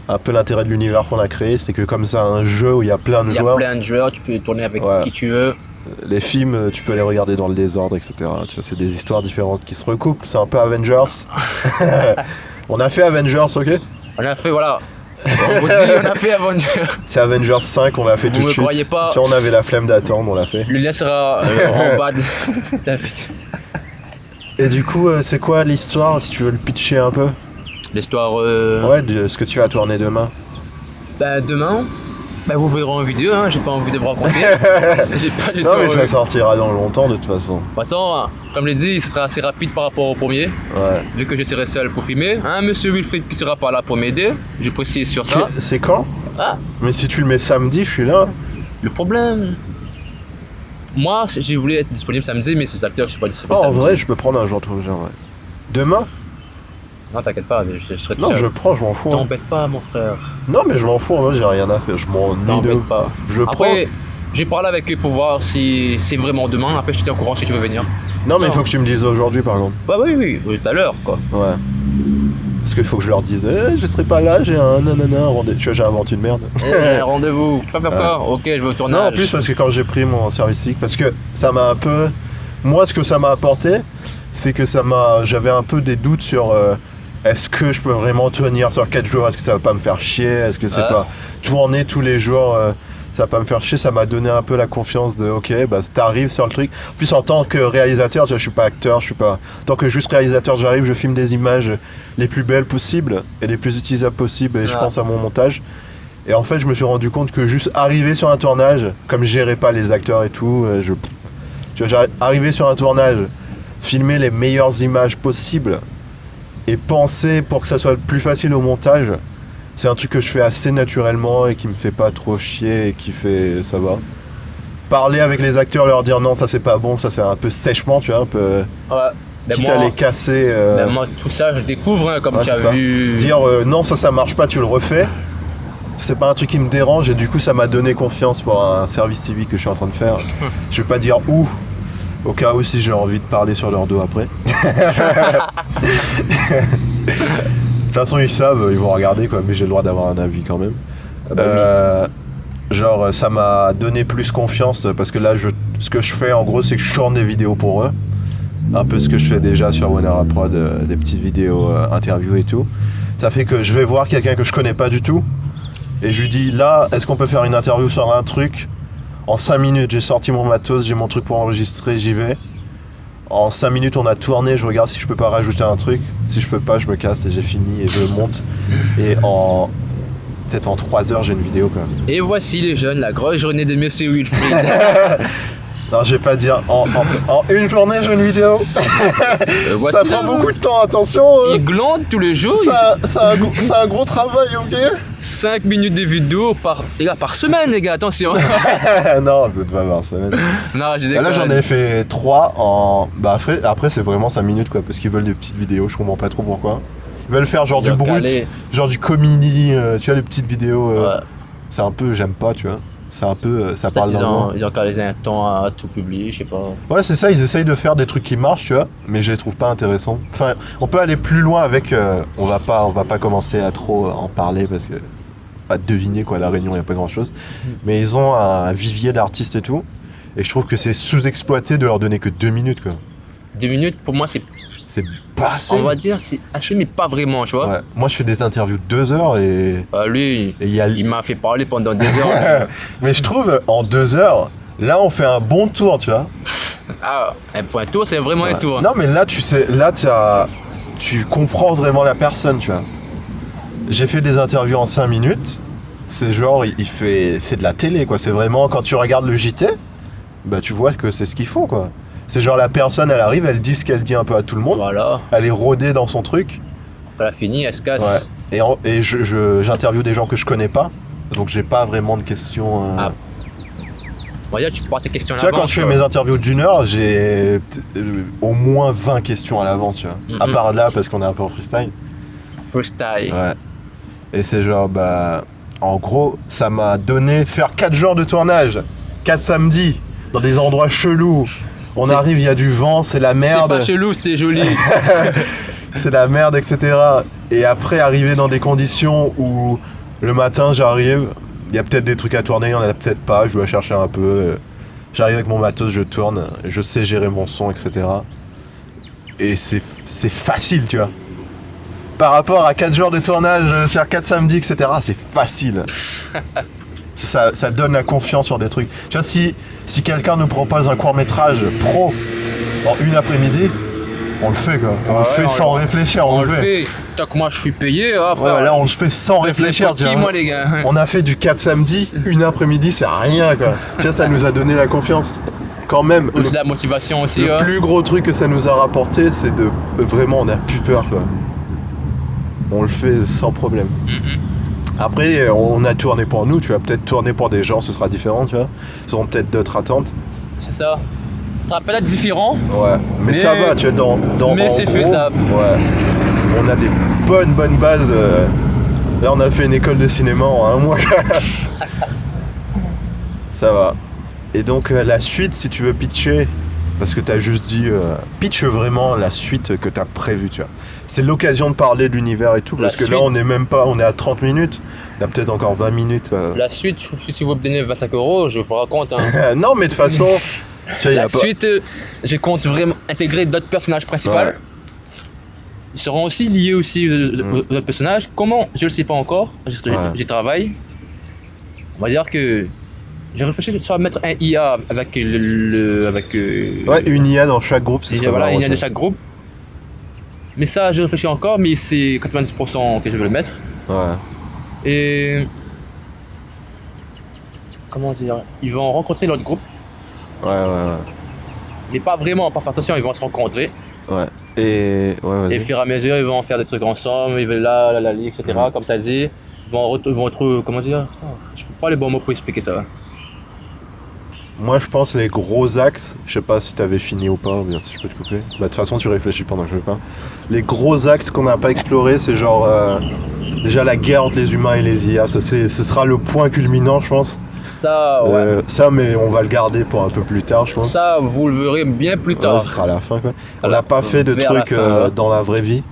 un peu l'intérêt de l'univers qu'on a créé, c'est que comme ça, un jeu où il y a plein de joueurs. Il y a plein de joueurs, tu peux tourner avec qui tu veux. Les films, tu peux les regarder dans le désordre, etc. Tu vois, c'est des histoires différentes qui se recoupent. C'est un peu Avengers. On a fait Avengers, ok? On a fait, voilà. On vous dit, on a fait Avengers. C'est Avengers 5, on l'a fait tout de suite. Vous me croyez pas? Si on avait la flemme d'attendre, on l'a fait. Le lien sera en bas de la vidéo. Et du coup, c'est quoi l'histoire, si tu veux le pitcher un peu? L'histoire... Ouais, de ce que tu vas tourner demain. Ben demain, vous verrez en vidéo, hein, j'ai pas envie de vous raconter. J'ai pas du non, tout mais ça envie. sortira dans longtemps de toute façon. De toute façon, comme je l'ai dit, ce sera assez rapide par rapport au premier. Ouais. Vu que je serai seul pour filmer. Monsieur Wilfried qui sera pas là pour m'aider, je précise sur ça. C'est quand? Mais si tu le mets samedi, je suis là. Le problème... moi, j'ai voulu être disponible samedi, mais ces acteurs, je suis pas disponible En samedi. vrai, je peux prendre un jour tout genre, ouais. Demain? Non, t'inquiète pas, je serai tout Non, seul. je prends, je m'en fous. Hein. T'embête pas, mon frère. Non, mais je m'en fous, moi j'ai rien à faire, je m'ennuie de... T'embête pas. Je prends... Après, j'ai parlé avec eux pour voir si c'est vraiment demain. Après, je te tiens au courant si tu veux venir. Non, mais Ça. il faut que tu me dises aujourd'hui, par contre. Bah oui, tout à l'heure, quoi. Ouais. Parce qu'il faut que je leur dise, je serai pas là, j'ai un nanana, rendez-vous. Tu vois, j'ai inventé une merde. Rendez-vous. Tu vas faire quoi? Ok, je vais au tournage. Non, en plus, parce que quand j'ai pris mon service civique, parce que ça m'a un peu... Moi, ce que ça m'a apporté, c'est que j'avais un peu des doutes sur... est-ce que je peux vraiment tenir sur 4 jours? Est-ce que ça va pas me faire chier? Est-ce que c'est pas tourner tous les jours? Ça va pas me faire chier. Ça m'a donné un peu la confiance de ok, bah t'arrives sur le truc. En plus, en tant que réalisateur, tu vois, je suis pas acteur, je suis pas. En tant que juste réalisateur, j'arrive, je filme des images les plus belles possibles et les plus utilisables possibles et je pense à mon montage. Et en fait, je me suis rendu compte que juste arriver sur un tournage, comme je gérais pas les acteurs et tout, tu vois, arriver sur un tournage, filmer les meilleures images possibles. Et penser pour que ça soit plus facile au montage, c'est un truc que je fais assez naturellement et qui me fait pas trop chier et qui fait... ça va. Parler avec les acteurs, leur dire non, ça c'est pas bon, ça c'est un peu sèchement, tu vois, un peu... Ouais. Quitte à les casser... moi, tout ça, je découvre, hein, comme tu as vu... Dire non, ça marche pas, tu le refais. C'est pas un truc qui me dérange et du coup ça m'a donné confiance pour un service civique que je suis en train de faire. Je vais pas dire où. Au cas où si j'ai envie de parler sur leur dos après. De toute façon ils savent, ils vont regarder quoi, mais j'ai le droit d'avoir un avis quand même. Genre ça m'a donné plus confiance parce que là ce que je fais en gros c'est que je tourne des vidéos pour eux. Un peu ce que je fais déjà sur Wanara Prod, des petites vidéos interviews et tout. Ça fait que je vais voir quelqu'un que je connais pas du tout et je lui dis là est-ce qu'on peut faire une interview sur un truc? En 5 minutes, j'ai sorti mon matos, j'ai mon truc pour enregistrer, j'y vais. En 5 minutes, on a tourné, je regarde si je peux pas rajouter un truc. Si je peux pas, je me casse et j'ai fini et je monte. Et peut-être en 3 heures, j'ai une vidéo quand même. Et voici les jeunes, la grosse journée de Monsieur Wilfried. Non, je vais pas dire en une journée, j'ai une vidéo. Ça prend beaucoup de temps, attention. Il glande tous les jours. C'est un gros travail, ok? 5 minutes de vidéo par semaine, les gars, attention. Non, peut-être pas par semaine. Non, je déconne. Là, j'en ai fait 3 en... Bah après, c'est vraiment 5 minutes, quoi, parce qu'ils veulent des petites vidéos, je comprends pas trop pourquoi. Ils veulent faire genre du brut, genre du comedy, tu vois, les petites vidéos. C'est un peu, j'aime pas, tu vois. C'est un peu, ça parle dans ils ont calé un temps à tout publier, je sais pas. Ouais, c'est ça, ils essayent de faire des trucs qui marchent, tu vois, mais je les trouve pas intéressants. Enfin, on peut aller plus loin avec, on va pas commencer à trop en parler parce que, à deviner quoi, à La Réunion, y a pas grand chose. Mais ils ont un vivier d'artistes et tout, et je trouve que c'est sous-exploité de leur donner que 2 minutes, quoi. 2 minutes, pour moi, c'est, C'est pas assez. on va dire, c'est assez, mais pas vraiment, tu vois. Ouais. Moi, je fais des interviews de 2 heures et Lui, il y a. il m'a fait parler pendant 2 heures. Mais je trouve, en 2 heures, là, on fait un bon tour, tu vois. Ah, un point tour, c'est vraiment un tour. Non, mais là, tu sais, là, tu comprends vraiment la personne, tu vois. J'ai fait des interviews en 5 minutes. C'est genre, c'est de la télé, quoi. C'est vraiment, quand tu regardes le JT, bah, tu vois que c'est ce qu'ils font, quoi. C'est genre, la personne, elle arrive, elle dit ce qu'elle dit un peu à tout le monde. Voilà, Elle est rodée dans son truc. elle a fini, elle se casse. Ouais. Et j'interviewe des gens que je connais pas. Donc, j'ai pas vraiment de questions. Ah, on va dire, tu poses tes questions à Tu vois, quand l'avance. je fais mes interviews d'1 heure, j'ai au moins 20 questions à l'avance, tu vois. À part là, parce qu'on est un peu en freestyle. Freestyle. Ouais. Et c'est genre, bah. En gros, ça m'a donné faire 4 jours de tournage. 4 samedis, dans des endroits chelous. On arrive, il y a du vent, c'est la merde. C'est pas chelou, c'était joli. C'est la merde, etc. Et après, arriver dans des conditions où le matin, j'arrive, il y a peut-être des trucs à tourner, il y en a peut-être pas, je dois chercher un peu. J'arrive avec mon matos, je tourne, je sais gérer mon son, etc. Et c'est facile, tu vois. Par rapport à 4 jours de tournage sur 4 samedis, etc., c'est facile. Ça donne la confiance sur des trucs. Tu vois, si quelqu'un nous propose un court-métrage pro en une après-midi, on le fait, quoi. On le fait sans réfléchir, on le fait. Tant que moi je suis payé, ah, frère. Ouais, là, on le fait sans réfléchir, tu vois. Moi, les gars. On a fait du 4 samedis, une après-midi, c'est rien, quoi. Tu vois, ça nous a donné la confiance. Quand même, Aussi la motivation aussi. le plus gros truc que ça nous a rapporté, c'est de vraiment, on a plus peur, quoi. On le fait sans problème. Après, on a tourné pour nous, tu vas peut-être tourner pour des gens, ce sera différent, tu vois. Ils auront peut-être d'autres attentes. C'est ça. Ça sera peut-être différent. Ouais, mais ça va, tu vois, mais en c'est gros, faisable. Ouais. On a des bonnes bases. Là, on a fait une école de cinéma en 1 mois. Ça va. Et donc, la suite, si tu veux pitcher, parce que t'as juste dit, pitch vraiment la suite que t'as prévue, tu vois. C'est l'occasion de parler de l'univers et tout, parce que là, on est même pas, on est à 30 minutes. Il y a peut-être encore 20 minutes. La suite, si vous me donnez 25 €, je vous raconte. Hein. Non, mais de toute façon, tu vois, la suite, je compte vraiment intégrer d'autres personnages principaux. Ouais. Ils seront aussi liés aussi aux autres personnages. Comment? Je le sais pas encore. J'y travaille. On va dire que j'ai réfléchi sur mettre un IA avec ouais, une IA dans chaque groupe, c'est ça. Voilà, une IA de chaque groupe. Mais ça, j'ai réfléchi encore, mais c'est 90% que je veux le mettre. Ouais. Et comment dire? Ils vont rencontrer l'autre groupe. Ouais. Mais pas vraiment, pas faire attention, ils vont se rencontrer. Ouais. Et Et au fur et à mesure, ils vont faire des trucs ensemble, ils veulent là, etc. Comme t'as dit. Ils vont retrouver, comment dire? Putain, je peux pas les bons mots pour expliquer ça. Moi, je pense les gros axes, je sais pas si t'avais fini ou pas, ou bien si je peux te couper. Bah, de toute façon, tu réfléchis pendant que je parle. Les gros axes qu'on n'a pas explorés, c'est genre déjà la guerre entre les humains et les IA. Ce sera le point culminant, je pense. Ça, ouais. Ça, mais on va le garder pour un peu plus tard, je pense. Ça, vous le verrez bien plus tard. Ouais, ce sera à la fin, quoi. On n'a pas fait de trucs dans la vraie vie.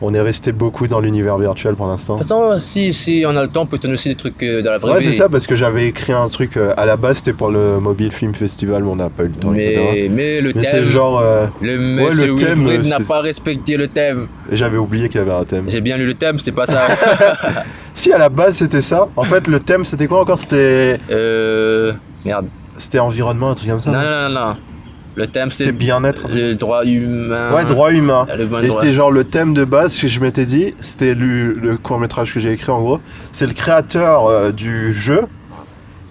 On est resté beaucoup dans l'univers virtuel pour l'instant. De toute façon, si on a le temps, on peut donner aussi des trucs dans la vraie vie. Ouais, c'est ça, parce que j'avais écrit un truc à la base, c'était pour le Mobile Film Festival, mais on n'a pas eu le temps, etc. Mais le thème. C'est genre. Le monsieur le thème, Wilfried n'a pas respecté le thème. J'avais oublié qu'il y avait un thème. J'ai bien lu le thème, c'était pas ça. Si, à la base, c'était ça. En fait, le thème, c'était quoi encore? C'était. Merde. C'était environnement, un truc comme ça. Non. Le thème, C'était bien-être. Le droit humain. Ouais, droit humain. Et c'était genre le thème de base que je m'étais dit, c'était le court-métrage que j'ai écrit en gros. C'est le créateur du jeu.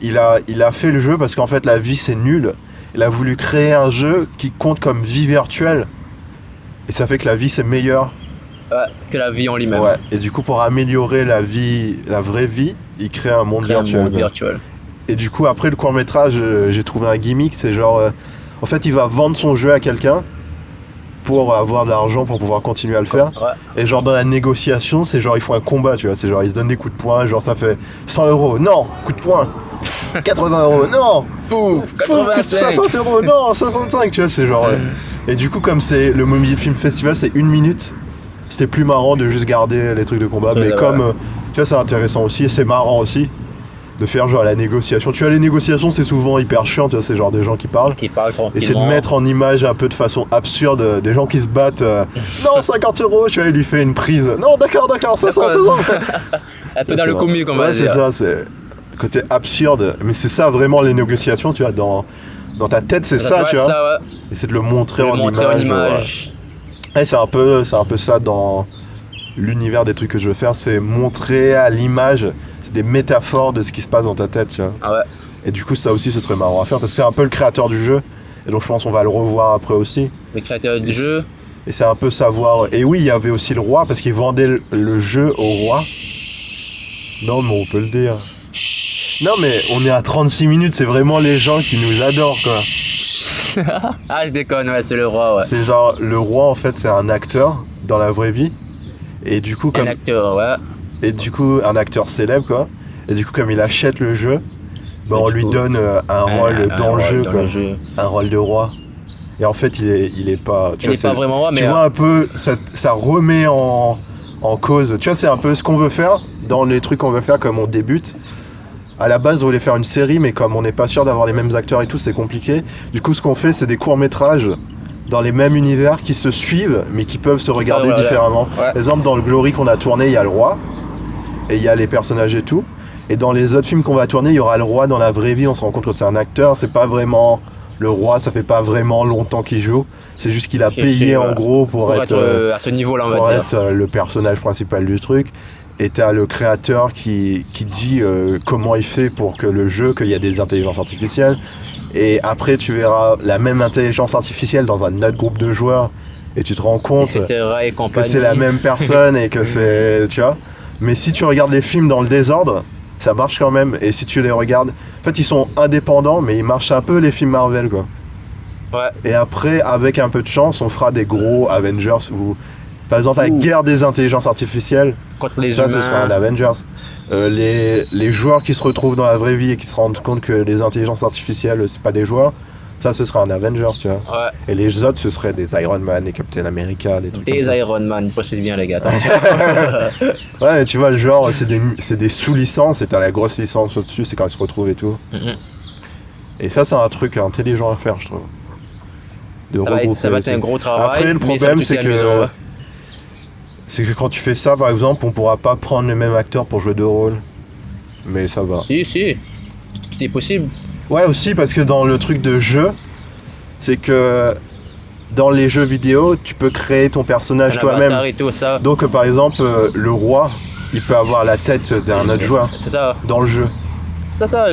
Il a fait le jeu parce qu'en fait la vie c'est nul. Il a voulu créer un jeu qui compte comme vie virtuelle. Et ça fait que la vie c'est meilleur. Que la vie en lui-même. Ouais. Et du coup pour améliorer la vraie vie, il crée un monde virtuel. Et du coup après le court-métrage, j'ai trouvé un gimmick, c'est genre... en fait, il va vendre son jeu à quelqu'un pour avoir de l'argent pour pouvoir continuer à le faire. Ouais. Et genre dans la négociation, c'est genre ils font un combat, tu vois. C'est genre ils se donnent des coups de poing, genre ça fait 100 €, non, coup de poing. 80 €, non. Pouf, 85. 60 €, non, 65, tu vois, c'est genre. Et du coup, comme c'est le Mobile Film Festival, c'est 1 minute. C'était plus marrant de juste garder les trucs de combat, mais comme tu vois, c'est intéressant aussi et c'est marrant aussi. de faire genre la négociation. Tu vois, les négociations, c'est souvent hyper chiant, tu vois, c'est genre des gens qui parlent. Qui parle tranquillement. Et c'est de mettre en image un peu de façon absurde des gens qui se battent. Non, 50 €, tu vois, il lui fait une prise. Non, d'accord, 60, Un peu dans le comique, on va ouais, dire. c'est ça, c'est côté absurde. Mais c'est ça vraiment les négociations, tu vois, dans ta tête, c'est ça, tu vois. Ça, ouais. Et c'est de le montrer, Le en, montrer en image. Ouais, c'est un peu ça dans l'univers des trucs que je veux faire, c'est montrer à l'image, c'est des métaphores de ce qui se passe dans ta tête, tu vois. Ah ouais. Et du coup, ça aussi, ce serait marrant à faire parce que c'est un peu le créateur du jeu. Et donc, je pense qu'on va le revoir après aussi. Le créateur du jeu. Et c'est un peu savoir. Et oui, il y avait aussi le roi parce qu'il vendait le jeu au roi. Non, mais on peut le dire. Non, mais on est à 36 minutes, c'est vraiment les gens qui nous adorent, quoi. Ah, je déconne, ouais, c'est le roi, ouais. C'est genre, le roi, en fait, c'est un acteur dans la vraie vie. Et du coup, comme. Un acteur, ouais. Et du coup, un acteur célèbre, quoi. Et du coup, comme il achète le jeu, bah, on lui donne un rôle dans le jeu, quoi. Un rôle de roi. Et en fait, il est pas. Il est pas vraiment roi, mais. Tu vois un peu, ça remet en cause. Tu vois, c'est un peu ce qu'on veut faire dans les trucs qu'on veut faire comme on débute. À la base, on voulait faire une série, mais comme on n'est pas sûr d'avoir les mêmes acteurs et tout, c'est compliqué. Du coup, ce qu'on fait, c'est des courts-métrages dans les mêmes univers qui se suivent, mais qui peuvent se regarder différemment. Ouais. Par exemple, dans le Glory qu'on a tourné, il y a le roi, et il y a les personnages et tout. Et dans les autres films qu'on va tourner, il y aura le roi dans la vraie vie. On se rend compte que c'est un acteur, c'est pas vraiment le roi, ça fait pas vraiment longtemps qu'il joue. C'est juste qu'il a payé en gros pour être à ce niveau-là, on va dire. Pour être le personnage principal du truc. Et t'as le créateur qui dit comment il fait pour que le jeu, qu'il y a des intelligences artificielles. Et après, tu verras la même intelligence artificielle dans un autre groupe de joueurs. Et tu te rends compte que c'est la même personne et que c'est... Tu vois. Mais si tu regardes les films dans le désordre, ça marche quand même. Et si tu les regardes... En fait, ils sont indépendants, mais ils marchent un peu les films Marvel, quoi. Ouais. Et après, avec un peu de chance, on fera des gros Avengers où... Par exemple, la guerre des intelligences artificielles, contre les ça, humains. Ce sera un Avengers. Les joueurs qui se retrouvent dans la vraie vie et qui se rendent compte que les intelligences artificielles, c'est pas des joueurs, ça, ce sera un Avengers, tu vois. Ouais. Et les autres, ce seraient des Iron Man, des Captain America, des trucs comme ça. Des Iron Man, précise bien, les gars, attention. Ouais, mais tu vois, le genre, c'est des sous-licences et t'as la grosse licence au-dessus, c'est quand ils se retrouvent et tout. Et ça, c'est un truc intelligent à faire, je trouve. Ça va être un gros travail. Après, le problème, c'est que... C'est que quand tu fais ça, par exemple, on pourra pas prendre les mêmes acteurs pour jouer deux rôles. Mais ça va. Si, tout est possible. Ouais, aussi parce que dans le truc de jeu, c'est que dans les jeux vidéo, tu peux créer ton personnage toi-même. Et tout ça. Donc par exemple, le roi, il peut avoir la tête d'un autre joueur. C'est ça. Dans le jeu.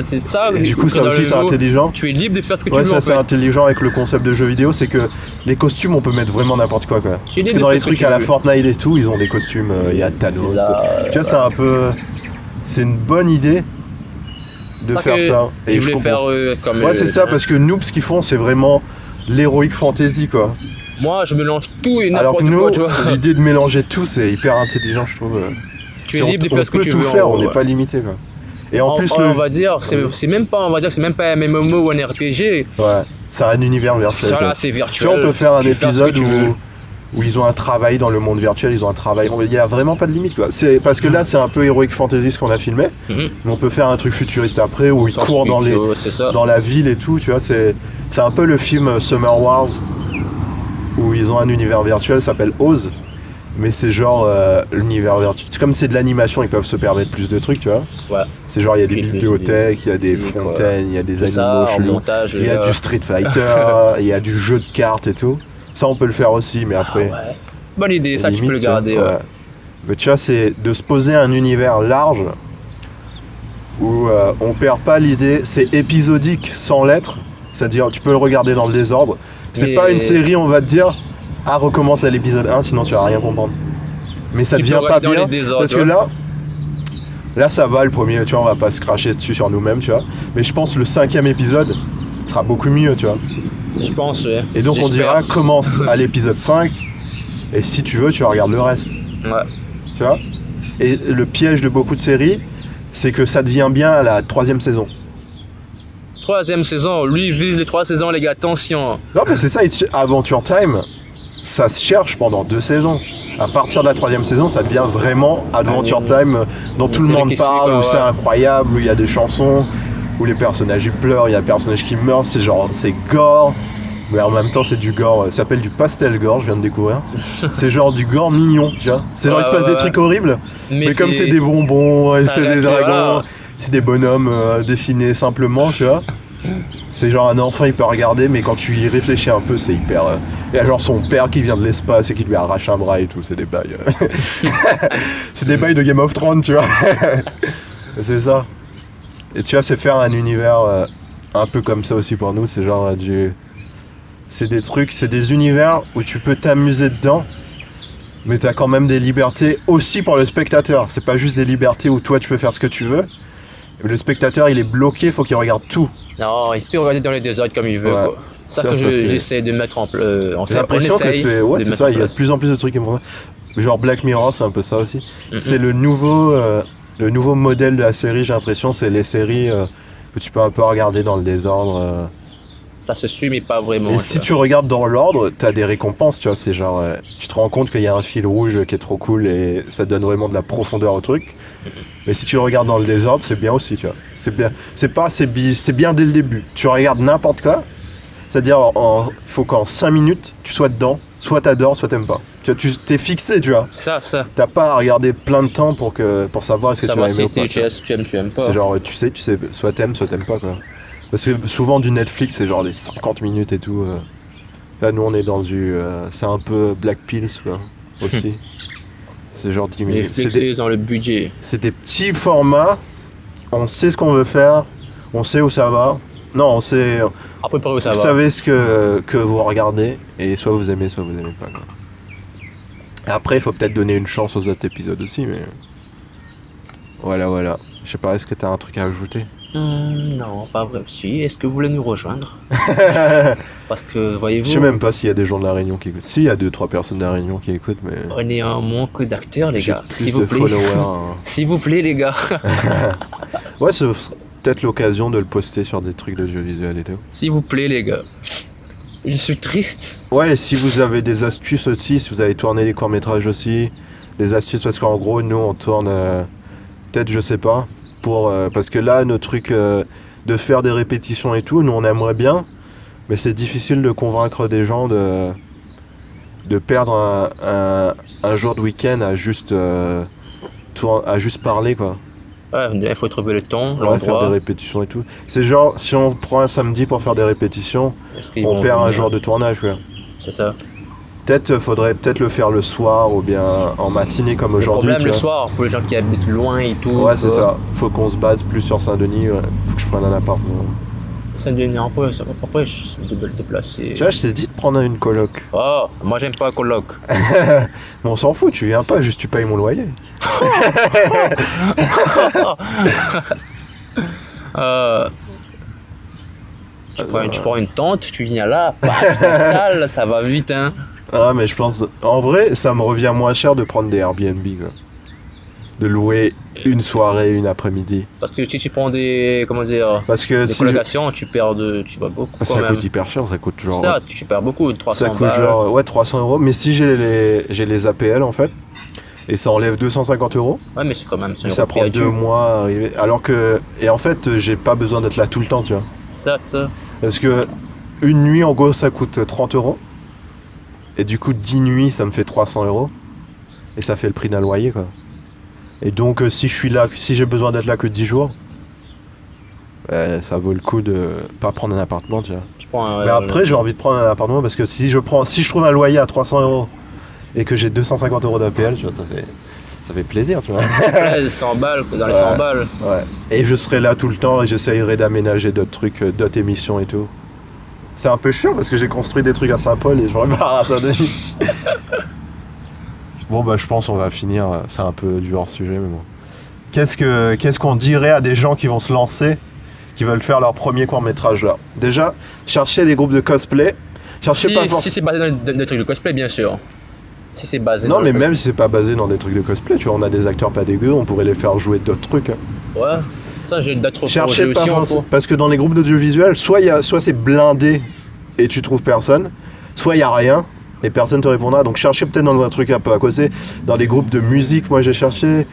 C'est ça. Et du coup, ça aussi, c'est intelligent. Tu es libre de faire ce que tu veux. Ouais, ça, c'est intelligent avec le concept de jeu vidéo, c'est que les costumes, on peut mettre vraiment n'importe quoi. Parce que dans les trucs à la Fortnite et tout, ils ont des costumes, il y a Thanos. Tu vois, c'est un peu... C'est une bonne idée de faire ça. Et je voulais faire comme... Ouais, c'est ça, parce que nous, ce qu'ils font, c'est vraiment l'heroic fantasy, quoi. Moi, je mélange tout et n'importe quoi. Alors que nous, l'idée de mélanger tout, c'est hyper intelligent, je trouve. Tu es libre de faire ce que tu veux. On peut tout faire, on n'est pas limité, quoi. Et en plus, on va dire, c'est même pas un MMO ou un RPG. Ouais, c'est un univers virtuel. Ça là, c'est virtuel. Tu vois, on peut faire un épisode où ils ont un travail dans le monde virtuel, ils ont un travail. Il n'y a vraiment pas de limite, quoi. C'est parce que là, c'est un peu Heroic Fantasy ce qu'on a filmé. Mais on peut faire un truc futuriste après où ils courent dans la ville et tout. Tu vois, c'est un peu le film Summer Wars où ils ont un univers virtuel, ça s'appelle Oz. Mais c'est genre l'univers virtuel. Comme c'est de l'animation, ils peuvent se permettre plus de trucs, tu vois. Ouais. C'est genre, il y a des bibliothèques, il y a des fontaines, il y a des animaux chelous. Il y a du Street Fighter, il y a du jeu de cartes et tout. Ça, on peut le faire aussi, mais après. Ouais. Bonne idée, ça, limite, tu peux le garder. Ouais. Mais tu vois, c'est de se poser un univers large où on perd pas l'idée. C'est épisodique sans lettres. C'est-à-dire, tu peux le regarder dans le désordre. C'est pas une série, on va te dire. Recommence à l'épisode 1, sinon tu vas rien comprendre. Mais ça devient pas bien, parce que là ça va le premier, tu vois, on va pas se cracher dessus sur nous-mêmes, tu vois. Mais je pense le 5e épisode sera beaucoup mieux, tu vois. Je pense, ouais. Et donc on dira, commence à l'épisode 5, et si tu veux, tu regardes le reste. Ouais. Tu vois. Et le piège de beaucoup de séries, c'est que ça devient bien à la 3e saison. 3e saison, lui vise les 3 saisons, les gars, attention. Non mais c'est ça, Adventure Time. ça se cherche pendant 2 saisons. À partir de la 3e saison, ça devient vraiment Adventure Time, dont tout le monde parle, où c'est incroyable, où il y a des chansons, où les personnages ils pleurent, il y a des personnages qui meurent, c'est gore. Mais en même temps, c'est du gore, ça s'appelle du pastel gore, je viens de découvrir. C'est genre du gore mignon, tu vois. C'est genre, il se passe des trucs horribles, mais comme c'est des bonbons, c'est des dragons, c'est des bonhommes dessinés simplement, tu vois. C'est genre un enfant, il peut regarder, mais quand tu y réfléchis un peu, c'est hyper... Il y a genre son père qui vient de l'espace et qui lui arrache un bras et tout, c'est des bails. C'est des bails de Game of Thrones, tu vois. C'est ça. Et tu vois, c'est faire un univers un peu comme ça aussi pour nous, c'est genre c'est des trucs, c'est des univers où tu peux t'amuser dedans, mais t'as quand même des libertés aussi pour le spectateur. C'est pas juste des libertés où toi tu peux faire ce que tu veux. Le spectateur il est bloqué, faut qu'il regarde tout. Non, il peut regarder dans les désordres comme il veut. Ouais. Quoi. Ça que j'essaie de mettre en place. J'ai l'impression que c'est... Ouais, c'est ça, il y a de plus en plus de trucs qui me font... Genre Black Mirror, c'est un peu ça aussi. C'est le nouveau modèle de la série, j'ai l'impression, c'est les séries que tu peux un peu regarder dans le désordre. Ça se suit, mais pas vraiment. Et si tu regardes dans l'ordre, t'as des récompenses, tu vois, c'est genre... tu te rends compte qu'il y a un fil rouge qui est trop cool et ça donne vraiment de la profondeur au truc. Mais si tu regardes dans le désordre, c'est bien aussi, tu vois. C'est bien, c'est bien dès le début. Tu regardes n'importe quoi, c'est-à-dire il faut qu'en 5 minutes, tu sois dedans, soit t'adores, soit t'aimes pas. Tu t'es fixé, tu vois. Ça. T'as pas à regarder plein de temps pour savoir est-ce que tu vas aimer ou pas. Tu aimes pas. C'est genre, tu sais, soit t'aimes pas, quoi. Parce que souvent du Netflix, c'est genre des 50 minutes et tout. Là, nous, on est dans c'est un peu Black Pills, quoi, aussi. C'est genre 10 minutes. Netflix dans le budget. C'est des petits formats. On sait ce qu'on veut faire. On sait où ça va. Non, on sait... À peu près où ça va. Vous savez ce que vous regardez. Et soit vous aimez, soit vous aimez pas, quoi. Après, il faut peut-être donner une chance aux autres épisodes aussi, mais... Voilà. Je sais pas, est-ce que t'as un truc à ajouter ? Non, pas vrai. Si, est-ce que vous voulez nous rejoindre ? Parce que, voyez-vous... Je sais même pas s'il y a des gens de La Réunion qui écoutent. Si, il y a 2-3 personnes de La Réunion qui écoutent, mais... On est un manque d'acteurs, les gars. S'il vous plaît. S'il vous plaît, les gars. Ouais, c'est peut-être l'occasion de le poster sur des trucs d'audiovisuel et tout. S'il vous plaît, les gars. Je suis triste. Ouais, et si vous avez des astuces aussi, si vous avez tourné des courts-métrages aussi, des astuces, parce qu'en gros, nous, on tourne... peut-être, je sais pas... parce que là, nos trucs de faire des répétitions et tout, nous on aimerait bien, mais c'est difficile de convaincre des gens de perdre un jour de week-end à juste parler, quoi. Ouais, il faut trouver le temps, l'endroit. Faire des répétitions et tout. C'est genre, si on prend un samedi pour faire des répétitions, on perd un jour de tournage, quoi. C'est ça. Faudrait peut-être le faire le soir ou bien en matinée comme aujourd'hui. Le problème, le soir, pour les gens qui habitent loin et tout. Ouais, c'est ça. Faut qu'on se base plus sur Saint-Denis. Ouais. Faut que je prenne un appartement. Saint-Denis, après, je me déplacer. Tu vois, je t'ai dit de prendre une coloc. Oh, moi j'aime pas coloc. Mais on s'en fout, tu viens pas, juste tu payes mon loyer. Tu prends une tente, tu viens là, tu t'installes, ça va vite, hein. Ah, mais je pense... En vrai, ça me revient moins cher de prendre des Airbnb, quoi. De louer une soirée, une après-midi. Parce que si tu prends des... Comment dire... Parce que des colocations, tu perds beaucoup, ça coûte hyper cher, ça coûte genre... Ça, tu perds beaucoup, 300 balles. Ça coûte genre... Ouais, 300 €. Mais si j'ai les APL, en fait, et ça enlève 250 €. Ouais, mais c'est quand même... Ça prend 2 mois à arriver. Alors que... Et en fait, j'ai pas besoin d'être là tout le temps, tu vois. Ça. Parce que une nuit, en gros, ça coûte 30 €. Et du coup, 10 nuits, ça me fait 300 €. Et ça fait le prix d'un loyer, quoi. Et donc, si je suis là, si j'ai besoin d'être là que 10 jours, ça vaut le coup de pas prendre un appartement, tu vois. Mais après, j'ai envie de prendre un appartement parce que si je trouve un loyer à 300 € et que j'ai 250 € d'APL, tu vois, ça fait plaisir, tu vois. Ouais, 100 balles, dans les 100 balles. Ouais. Et je serai là tout le temps et j'essayerai d'aménager d'autres trucs, d'autres émissions et tout. C'est un peu chiant parce que j'ai construit des trucs à Saint-Paul et je repars à Saint-Denis. Bon, bah, je pense qu'on va finir. C'est un peu du hors-sujet, mais bon. Qu'est-ce qu'on dirait à des gens qui vont se lancer, qui veulent faire leur premier court-métrage là ? Déjà, cherchez des groupes de cosplay. Si c'est basé dans des trucs de cosplay, bien sûr. Si c'est basé non, mais même si c'est pas basé dans des trucs de cosplay, tu vois, on a des acteurs pas dégueux, on pourrait les faire jouer d'autres trucs. Hein. Ouais, ça j'ai d'autres projets cherchez pas aussi parce que dans les groupes d'audiovisuel, soit c'est blindé et tu trouves personne, soit il y a rien et personne te répondra. Donc cherchez peut-être dans un truc un peu à côté, dans des groupes de musique, moi j'ai cherché